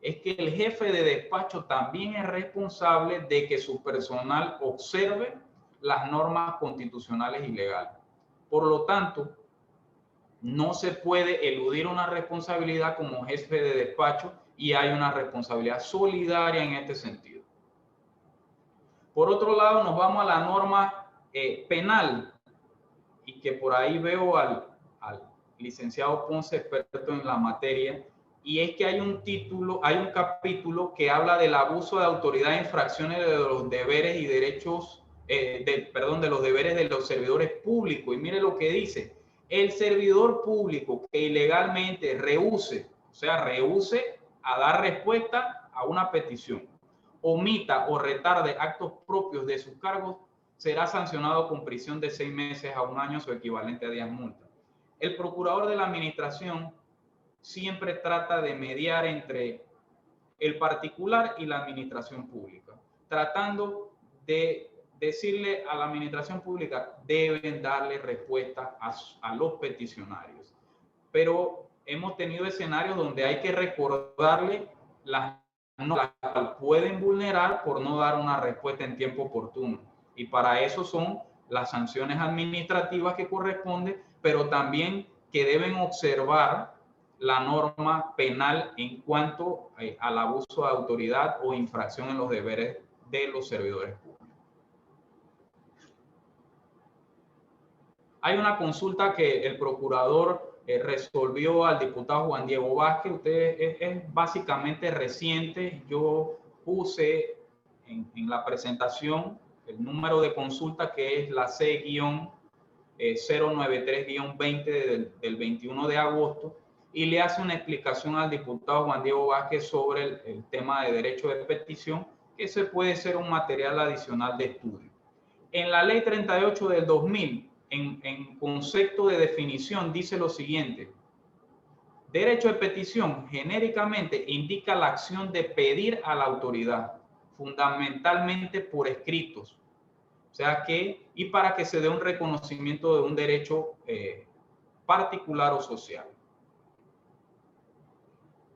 Es que el jefe de despacho también es responsable de que su personal observe las normas constitucionales y legales. Por lo tanto, no se puede eludir una responsabilidad como jefe de despacho, y hay una responsabilidad solidaria en este sentido. Por otro lado, nos vamos a la norma penal, y que por ahí veo al licenciado Ponce, experto en la materia, y es que hay un capítulo que habla del abuso de autoridad e infracciones de los deberes y derechos, de los deberes de los servidores públicos. Y mire lo que dice: el servidor público que ilegalmente rehúse a dar respuesta a una petición, omita o retarde actos propios de sus cargos, será sancionado con prisión de 6 meses a 1 año, su equivalente a 10 multas. El procurador de la administración siempre trata de mediar entre el particular y la administración pública, tratando de decirle a la administración pública, deben darle respuesta a los peticionarios. Pero hemos tenido escenarios donde hay que recordarle las normas que pueden vulnerar por no dar una respuesta en tiempo oportuno. Y para eso son las sanciones administrativas que corresponden, pero también que deben observar la norma penal en cuanto al abuso de autoridad o infracción en los deberes de los servidores públicos. Hay una consulta que el procurador resolvió al diputado Juan Diego Vázquez. Es básicamente reciente. Yo puse en la presentación el número de consulta, que es la C-093-20 del 21 de agosto, y le hace una explicación al diputado Juan Diego Vázquez sobre el tema de derecho de petición, que ese puede ser un material adicional de estudio. En la ley 38 del 2000, en concepto de definición, dice lo siguiente: derecho de petición genéricamente indica la acción de pedir a la autoridad, fundamentalmente por escritos, o sea que, y para que se dé un reconocimiento de un derecho particular o social.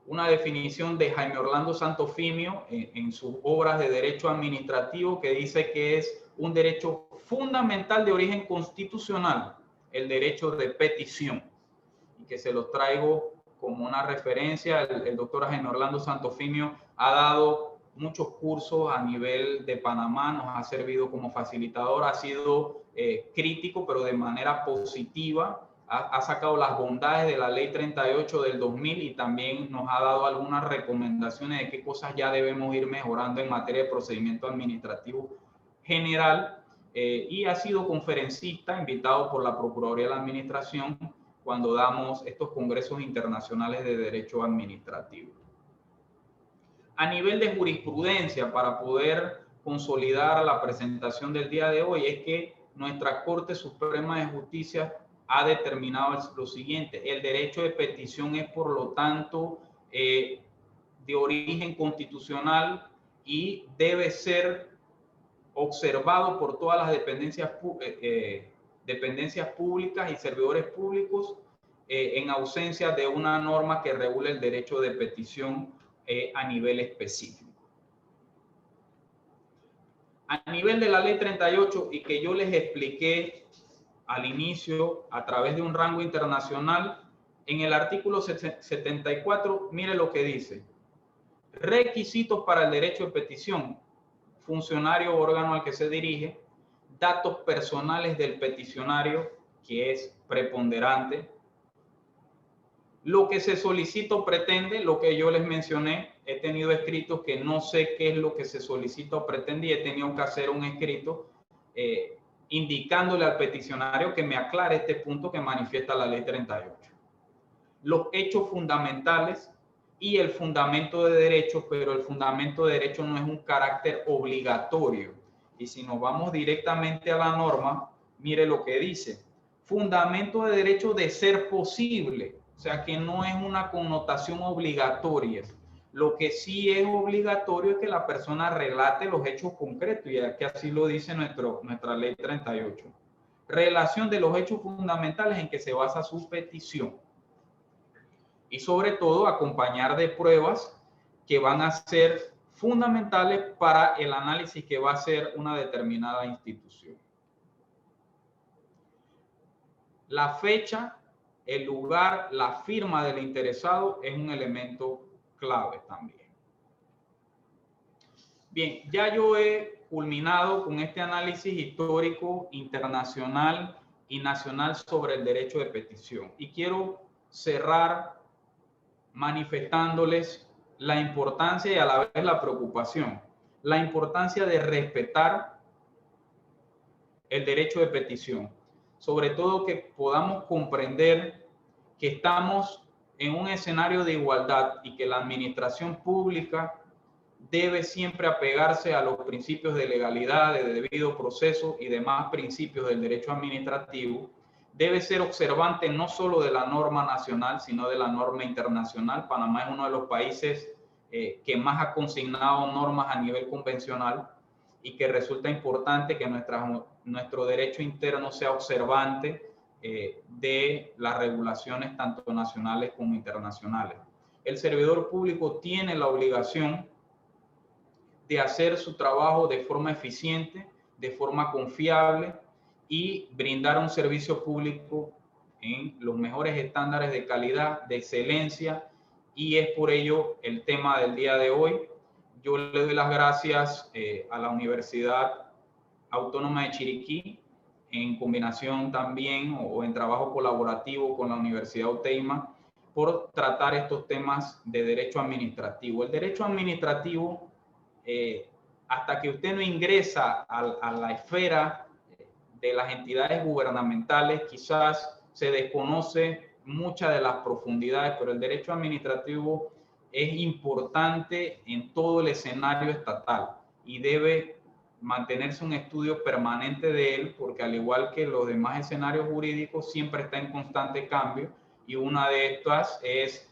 Una definición de Jaime Orlando Santofimio en sus obras de derecho administrativo, que dice que es un derecho fundamental de origen constitucional, el derecho de petición, y que se los traigo como una referencia. El doctor Jaime Orlando Santofimio ha dado muchos cursos a nivel de Panamá, nos ha servido como facilitador, ha sido crítico, pero de manera positiva. Ha sacado las bondades de la ley 38 del 2000 y también nos ha dado algunas recomendaciones de qué cosas ya debemos ir mejorando en materia de procedimiento administrativo general, y ha sido conferencista invitado por la Procuraduría de la Administración cuando damos estos congresos internacionales de derecho administrativo. A nivel de jurisprudencia, para poder consolidar la presentación del día de hoy, es que nuestra Corte Suprema de Justicia ha determinado lo siguiente: el derecho de petición es, por lo tanto, de origen constitucional y debe ser observado por todas las dependencias públicas y servidores públicos en ausencia de una norma que regule el derecho de petición a nivel específico. A nivel de la ley 38, y que yo les expliqué al inicio a través de un rango internacional, en el artículo 74, mire lo que dice: requisitos para el derecho de petición: funcionario o órgano al que se dirige, datos personales del peticionario, que es preponderante, lo que se solicita o pretende, lo que yo les mencioné. He tenido escritos que no sé qué es lo que se solicita o pretende y he tenido que hacer un escrito indicándole al peticionario que me aclare este punto que manifiesta la ley 38. Los hechos fundamentales y el fundamento de derecho, pero el fundamento de derecho no es un carácter obligatorio. Y si nos vamos directamente a la norma, mire lo que dice: fundamento de derecho de ser posible, o sea que no es una connotación obligatoria. Lo que sí es obligatorio es que la persona relate los hechos concretos, y que así lo dice nuestra ley 38. Relación de los hechos fundamentales en que se basa su petición. Y sobre todo acompañar de pruebas que van a ser fundamentales para el análisis que va a hacer una determinada institución. La fecha, el lugar, la firma del interesado es un elemento clave también. Bien, ya yo he culminado con este análisis histórico, internacional y nacional sobre el derecho de petición. Y quiero cerrar manifestándoles la importancia y a la vez la preocupación. La importancia de respetar el derecho de petición. Sobre todo que podamos comprender que estamos en un escenario de igualdad y que la administración pública debe siempre apegarse a los principios de legalidad, de debido proceso y demás principios del derecho administrativo. Debe ser observante no solo de la norma nacional, sino de la norma internacional. Panamá es uno de los países que más ha consignado normas a nivel convencional, y que resulta importante que nuestro derecho interno sea observante de las regulaciones tanto nacionales como internacionales. El servidor público tiene la obligación de hacer su trabajo de forma eficiente, de forma confiable y brindar un servicio público en los mejores estándares de calidad, de excelencia, y es por ello el tema del día de hoy. Yo le doy las gracias a la Universidad Autónoma de Chiriquí, en combinación también o en trabajo colaborativo con la Universidad UTEIMA, por tratar estos temas de derecho administrativo. El derecho administrativo, hasta que usted no ingresa a la esfera de las entidades gubernamentales, quizás se desconoce muchas de las profundidades, pero el derecho administrativo es importante en todo el escenario estatal y debe mantenerse un estudio permanente de él, porque al igual que los demás escenarios jurídicos, siempre está en constante cambio, y una de estas es,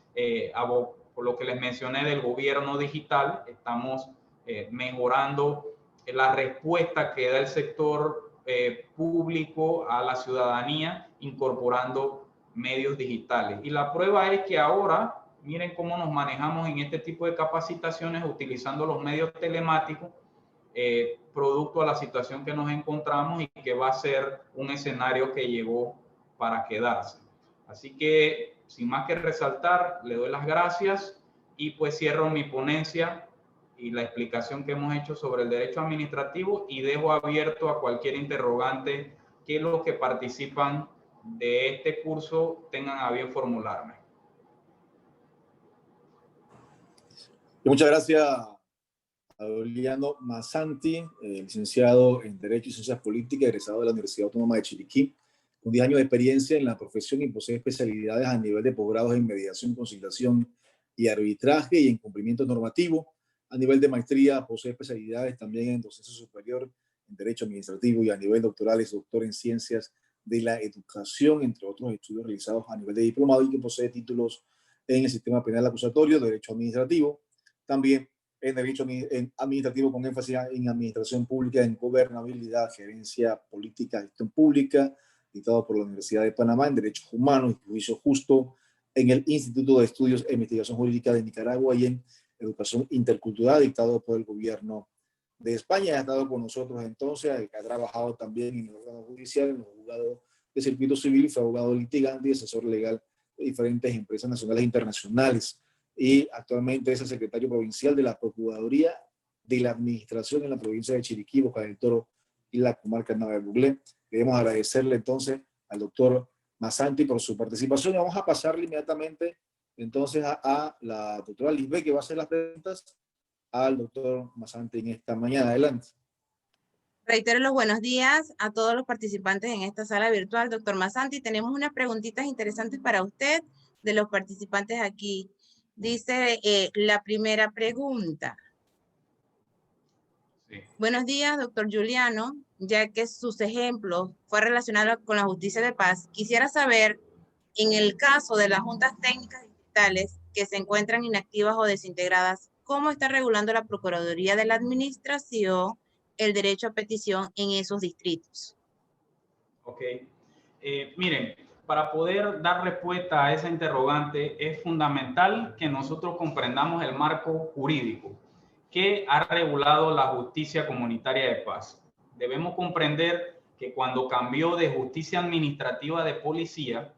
por lo que les mencioné, del gobierno digital. Estamos mejorando la respuesta que da el sector público a la ciudadanía, incorporando medios digitales. Y la prueba es que ahora, miren cómo nos manejamos en este tipo de capacitaciones utilizando los medios telemáticos, producto a la situación que nos encontramos y que va a ser un escenario que llegó para quedarse. Así que, sin más que resaltar, le doy las gracias y pues cierro mi ponencia y la explicación que hemos hecho sobre el derecho administrativo, y dejo abierto a cualquier interrogante que los que participan de este curso tengan a bien formularme. Muchas gracias a Juliano Masanti, licenciado en Derecho y Ciencias Políticas, egresado de la Universidad Autónoma de Chiriquí, con 10 años de experiencia en la profesión y posee especialidades a nivel de posgrados en mediación, conciliación y arbitraje y en cumplimiento normativo. A nivel de maestría posee especialidades también en docencia superior, en Derecho Administrativo, y a nivel doctoral es doctor en Ciencias de la Educación, entre otros estudios realizados a nivel de diplomado, y que posee títulos en el sistema penal acusatorio, Derecho Administrativo, también en Derecho Administrativo con énfasis en Administración Pública, en Gobernabilidad, Gerencia Política, Gestión Pública, dictado por la Universidad de Panamá, en Derechos Humanos y Juicio Justo, en el Instituto de Estudios e Investigación Jurídica de Nicaragua, y en Educación Intercultural, dictado por el Gobierno de España. Ha estado con nosotros entonces, ha trabajado también en el órgano judicial, en los juzgados de circuito civil, fue abogado litigante y asesor legal de diferentes empresas nacionales e internacionales, y actualmente es el secretario provincial de la Procuraduría de la Administración en la provincia de Chiriquí, Bocas del Toro y la comarca Nava de Buglé. Queremos agradecerle entonces al doctor Masanti por su participación, y vamos a pasarle inmediatamente entonces a la doctora Lisbeth, que va a hacer las preguntas al doctor Masanti en esta mañana. Adelante. Reitero los buenos días a todos los participantes en esta sala virtual. Doctor Masanti, tenemos unas preguntitas interesantes para usted de los participantes aquí. Dice la primera pregunta. Sí. Buenos días, doctor Juliano. Ya que sus ejemplos fue relacionado con la justicia de paz, quisiera saber, en el caso de las juntas técnicas digitales que se encuentran inactivas o desintegradas, ¿cómo está regulando la Procuraduría de la Administración el derecho a petición en esos distritos? Ok. Miren, para poder dar respuesta a esa interrogante es fundamental que nosotros comprendamos el marco jurídico que ha regulado la justicia comunitaria de paz. Debemos comprender que cuando cambió de justicia administrativa de policía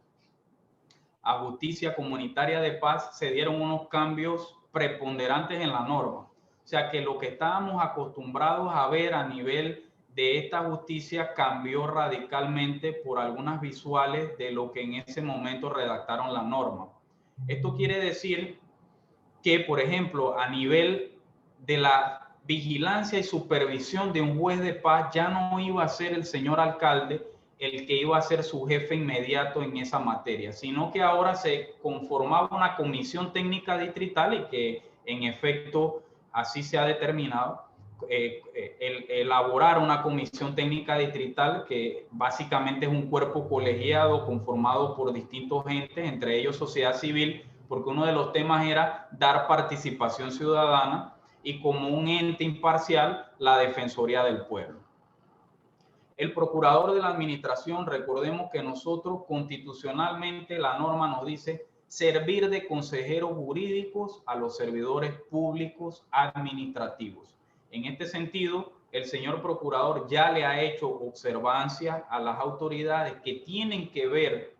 a justicia comunitaria de paz, se dieron unos cambios preponderantes en la norma. O sea que lo que estábamos acostumbrados a ver a nivel de esta justicia cambió radicalmente por algunas visuales de lo que en ese momento redactaron la norma. Esto quiere decir que, por ejemplo, a nivel de la vigilancia y supervisión de un juez de paz, ya no iba a ser el señor alcalde el que iba a ser su jefe inmediato en esa materia, sino que ahora se conformaba una comisión técnica distrital, y que en efecto así se ha determinado, elaborar una comisión técnica distrital que básicamente es un cuerpo colegiado conformado por distintos entes, entre ellos sociedad civil, porque uno de los temas era dar participación ciudadana y como un ente imparcial, la Defensoría del Pueblo. El procurador de la administración, recordemos que nosotros constitucionalmente la norma nos dice servir de consejeros jurídicos a los servidores públicos administrativos. En este sentido, el señor procurador ya le ha hecho observancia a las autoridades que tienen que ver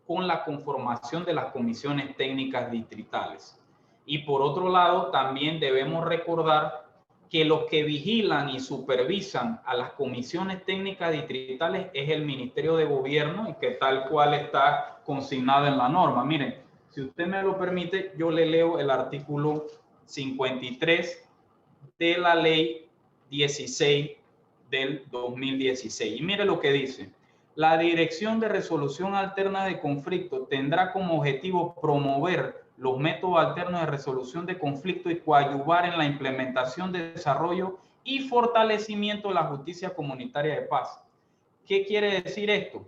con la conformación de las comisiones técnicas distritales. Y por otro lado, también debemos recordar que los que vigilan y supervisan a las comisiones técnicas distritales es el Ministerio de Gobierno y que tal cual está consignado en la norma. Miren, si usted me lo permite, yo le leo el artículo 53 de la ley 16 del 2016. Y mire lo que dice. La Dirección de Resolución Alterna de Conflictos tendrá como objetivo promover los métodos alternos de resolución de conflictos y coadyuvar en la implementación, desarrollo y fortalecimiento de la justicia comunitaria de paz. ¿Qué quiere decir esto?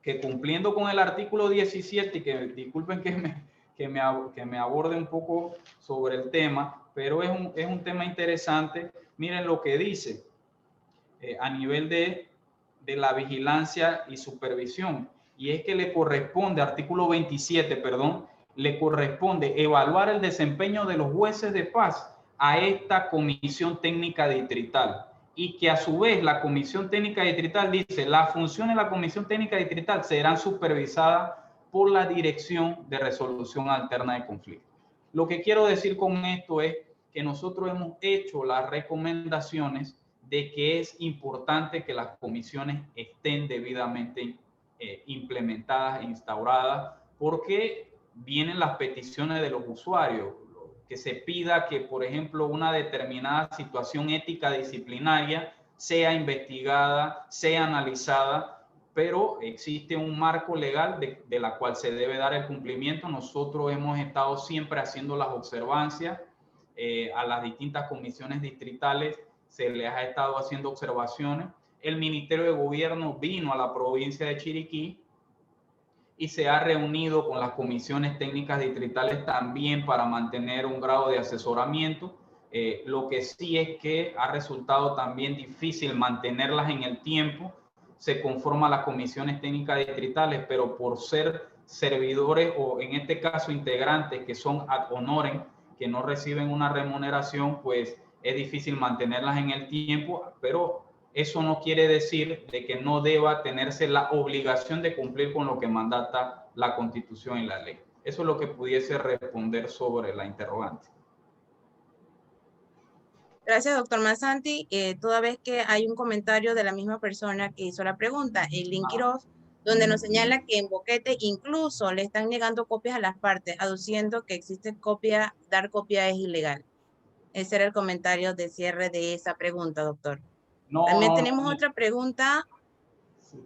Que cumpliendo con el artículo 17, y que disculpen que me aborde un poco sobre el tema, pero es un tema interesante. Miren lo que dice a nivel de la vigilancia y supervisión, y es que le corresponde, artículo 27, perdón, le corresponde evaluar el desempeño de los jueces de paz a esta comisión técnica distrital, y que a su vez la comisión técnica distrital dice, las funciones de la comisión técnica distrital serán supervisadas por la Dirección de Resolución Alterna de Conflictos. Lo que quiero decir con esto es que nosotros hemos hecho las recomendaciones de que es importante que las comisiones estén debidamente implementadas e instauradas, porque vienen las peticiones de los usuarios, que se pida que, por ejemplo, una determinada situación ética disciplinaria sea investigada, sea analizada, pero existe un marco legal de la cual se debe dar el cumplimiento. Nosotros hemos estado siempre haciendo las observancias a las distintas comisiones distritales, se les ha estado haciendo observaciones. El Ministerio de Gobierno vino a la provincia de Chiriquí y se ha reunido con las comisiones técnicas distritales también para mantener un grado de asesoramiento. Lo que sí es que ha resultado también difícil mantenerlas en el tiempo. Se conforman las comisiones técnicas distritales, pero por ser servidores o en este caso integrantes que son ad honorem, que no reciben una remuneración, pues es difícil mantenerlas en el tiempo, pero eso no quiere decir de que no deba tenerse la obligación de cumplir con lo que mandata la Constitución y la ley. Eso es lo que pudiese responder sobre la interrogante. Gracias, doctor Masanti. Toda vez que hay un comentario de la misma persona que hizo la pregunta, el link Quiroz, donde nos señala que en Boquete incluso le están negando copias a las partes, aduciendo que existe copia, dar copia es ilegal. Ese era el comentario de cierre de esa pregunta, doctor. También tenemos otra pregunta. Sí.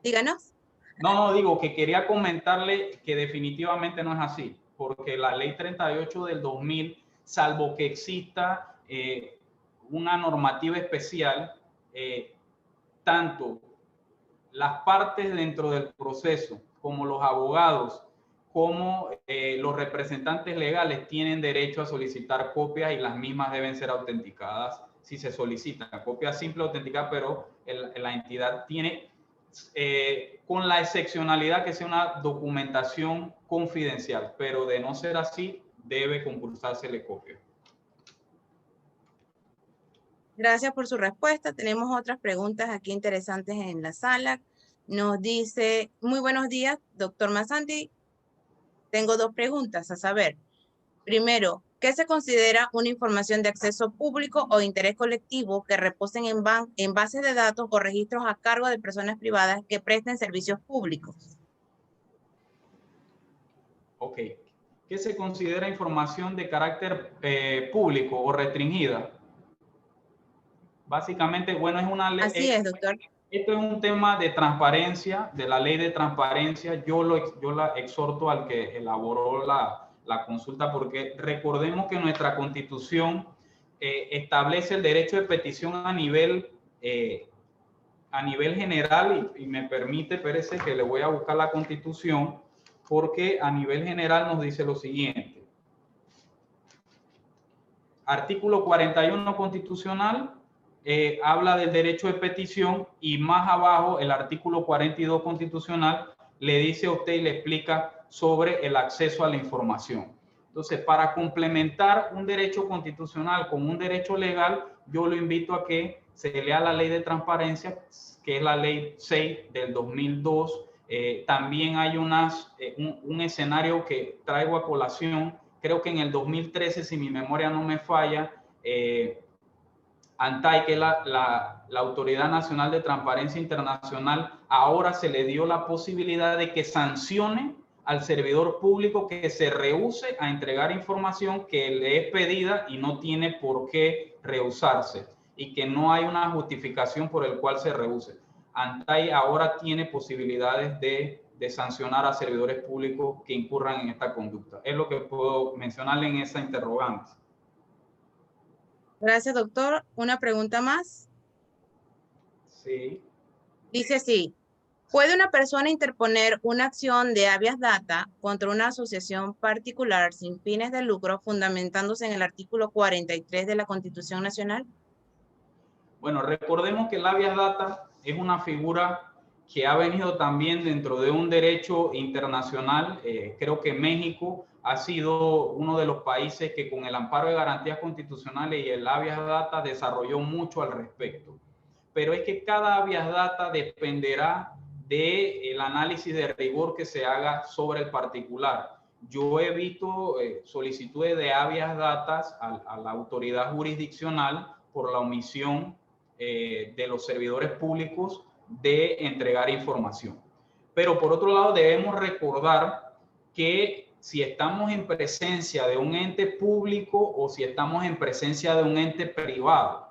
Díganos. No, digo que quería comentarle que definitivamente no es así, porque la ley 38 del 2000, salvo que exista una normativa especial, tanto las partes dentro del proceso como los abogados, como los representantes legales tienen derecho a solicitar copias y las mismas deben ser autenticadas si se solicitan. Copia simple autenticada, pero la entidad tiene, con la excepcionalidad que sea una documentación confidencial, pero de no ser así, debe compulsársele copia. Gracias por su respuesta. Tenemos otras preguntas aquí interesantes en la sala. Nos dice, muy buenos días, doctor Masanti. Tengo dos preguntas a saber. Primero, ¿qué se considera una información de acceso público o interés colectivo que reposen en bases de datos o registros a cargo de personas privadas que presten servicios públicos? Ok. ¿Qué se considera información de carácter público o restringida? Básicamente, bueno, es una ley. Así es, doctor. Esto es un tema de transparencia, de la ley de transparencia. Yo la exhorto al que elaboró la consulta, porque recordemos que nuestra Constitución establece el derecho de petición a nivel general y me permite, parece que le voy a buscar la Constitución, porque a nivel general nos dice lo siguiente. artículo 41 constitucional habla del derecho de petición, y más abajo el artículo 42 constitucional le dice a usted y le explica sobre el acceso a la información. Entonces, para complementar un derecho constitucional con un derecho legal, yo lo invito a que se lea la ley de transparencia, que es la ley 6 del 2002. También hay un escenario que traigo a colación, creo que en el 2013, si mi memoria no me falla, ANTAI, que es la Autoridad Nacional de Transparencia Internacional, ahora se le dio la posibilidad de que sancione al servidor público que se rehúse a entregar información que le es pedida y no tiene por qué rehusarse, y que no hay una justificación por el cual se rehúse. ANTAI ahora tiene posibilidades de sancionar a servidores públicos que incurran en esta conducta. Es lo que puedo mencionarle en esa interrogante. Gracias, doctor. Una pregunta más. Sí. Dice así: ¿puede una persona interponer una acción de habeas data contra una asociación particular sin fines de lucro fundamentándose en el artículo 43 de la Constitución Nacional? Bueno, recordemos que el habeas data es una figura que ha venido también dentro de un derecho internacional. Creo que México ha sido uno de los países que, con el amparo de garantías constitucionales y el habeas data, desarrolló mucho al respecto. Pero es que cada habeas data dependerá del análisis de rigor que se haga sobre el particular. Yo he visto solicitudes de habeas datas a la autoridad jurisdiccional por la omisión de los servidores públicos de entregar información. Pero por otro lado, debemos recordar que si estamos en presencia de un ente público o si estamos en presencia de un ente privado,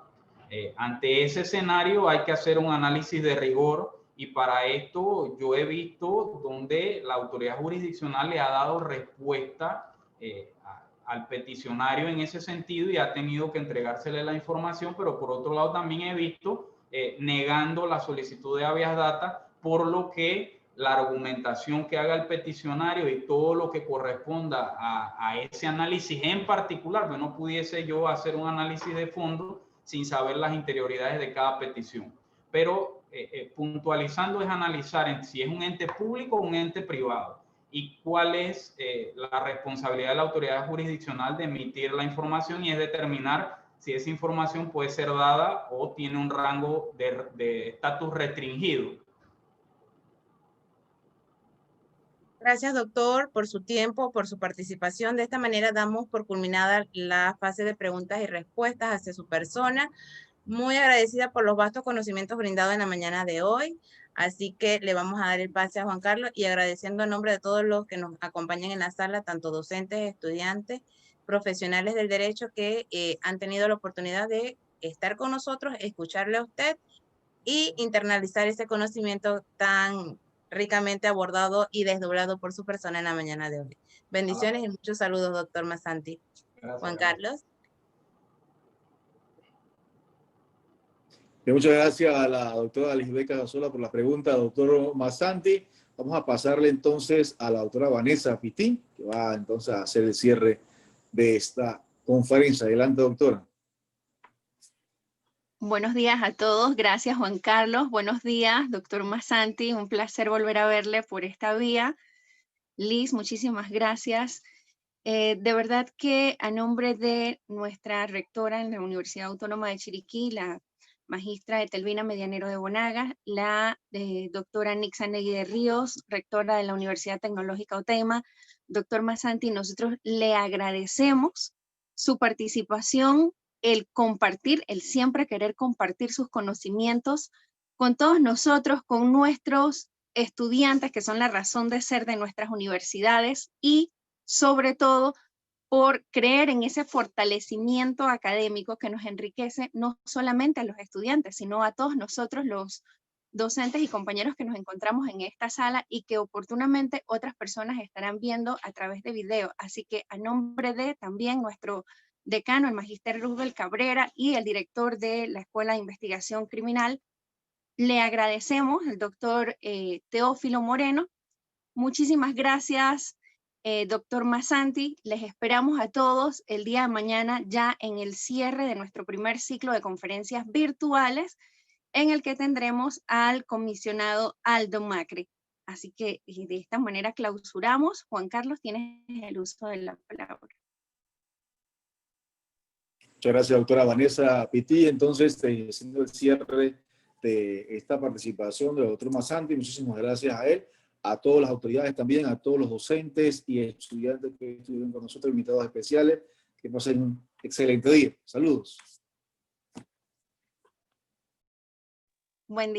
ante ese escenario hay que hacer un análisis de rigor, y para esto yo he visto donde la autoridad jurisdiccional le ha dado respuesta al peticionario en ese sentido y ha tenido que entregársele la información, pero por otro lado también he visto negando la solicitud de habeas data, por lo que la argumentación que haga el peticionario y todo lo que corresponda a ese análisis en particular, pues no pudiese yo hacer un análisis de fondo sin saber las interioridades de cada petición. Pero puntualizando, es analizar si es un ente público o un ente privado, y cuál es la responsabilidad de la autoridad jurisdiccional de emitir la información, y es determinar si esa información puede ser dada o tiene un rango de estatus restringido. Gracias, doctor, por su tiempo, por su participación. De esta manera damos por culminada la fase de preguntas y respuestas hacia su persona. Muy agradecida por los vastos conocimientos brindados en la mañana de hoy. Así que le vamos a dar el pase a Juan Carlos, y agradeciendo en nombre de todos los que nos acompañan en la sala, tanto docentes, estudiantes, profesionales del derecho que han tenido la oportunidad de estar con nosotros, escucharle a usted y internalizar ese conocimiento tan ricamente abordado y desdoblado por su persona en la mañana de hoy. Bendiciones y muchos saludos, doctor Masanti. Gracias, Juan Carlos. Muchas gracias a la doctora Lisbeca Gazola por la pregunta, doctor Masanti. Vamos a pasarle entonces a la doctora Vanessa Pitín, que va entonces a hacer el cierre de esta conferencia. Adelante, doctora. Buenos días a todos. Gracias, Juan Carlos. Buenos días, doctor Masanti. Un placer volver a verle por esta vía. Liz, muchísimas gracias. De verdad que a nombre de nuestra rectora en la Universidad Autónoma de Chiriquí, la magistra Etelvina Medianero de Bonagas, la doctora Nixa Negui de Ríos, rectora de la Universidad Tecnológica OTEMA, doctor Masanti, nosotros le agradecemos su participación, el compartir, el siempre querer compartir sus conocimientos con todos nosotros, con nuestros estudiantes que son la razón de ser de nuestras universidades, y sobre todo por creer en ese fortalecimiento académico que nos enriquece no solamente a los estudiantes, sino a todos nosotros los docentes y compañeros que nos encontramos en esta sala y que oportunamente otras personas estarán viendo a través de video. Así que a nombre de también nuestro decano, el magíster Roosevelt Cabrera, y el director de la Escuela de Investigación Criminal, le agradecemos al doctor Teófilo Moreno. Muchísimas gracias Doctor Masanti, les esperamos a todos el día de mañana ya en el cierre de nuestro primer ciclo de conferencias virtuales en el que tendremos al comisionado Aldo Macri. Así que de esta manera clausuramos. Juan Carlos, tienes el uso de la palabra. Muchas gracias, doctora Vanessa Pití. Entonces, haciendo el cierre de esta participación del doctor Masanti, muchísimas gracias a él, a todas las autoridades también, a todos los docentes y estudiantes que estuvieron con nosotros, invitados especiales. Que pasen un excelente día. Saludos. Buen día.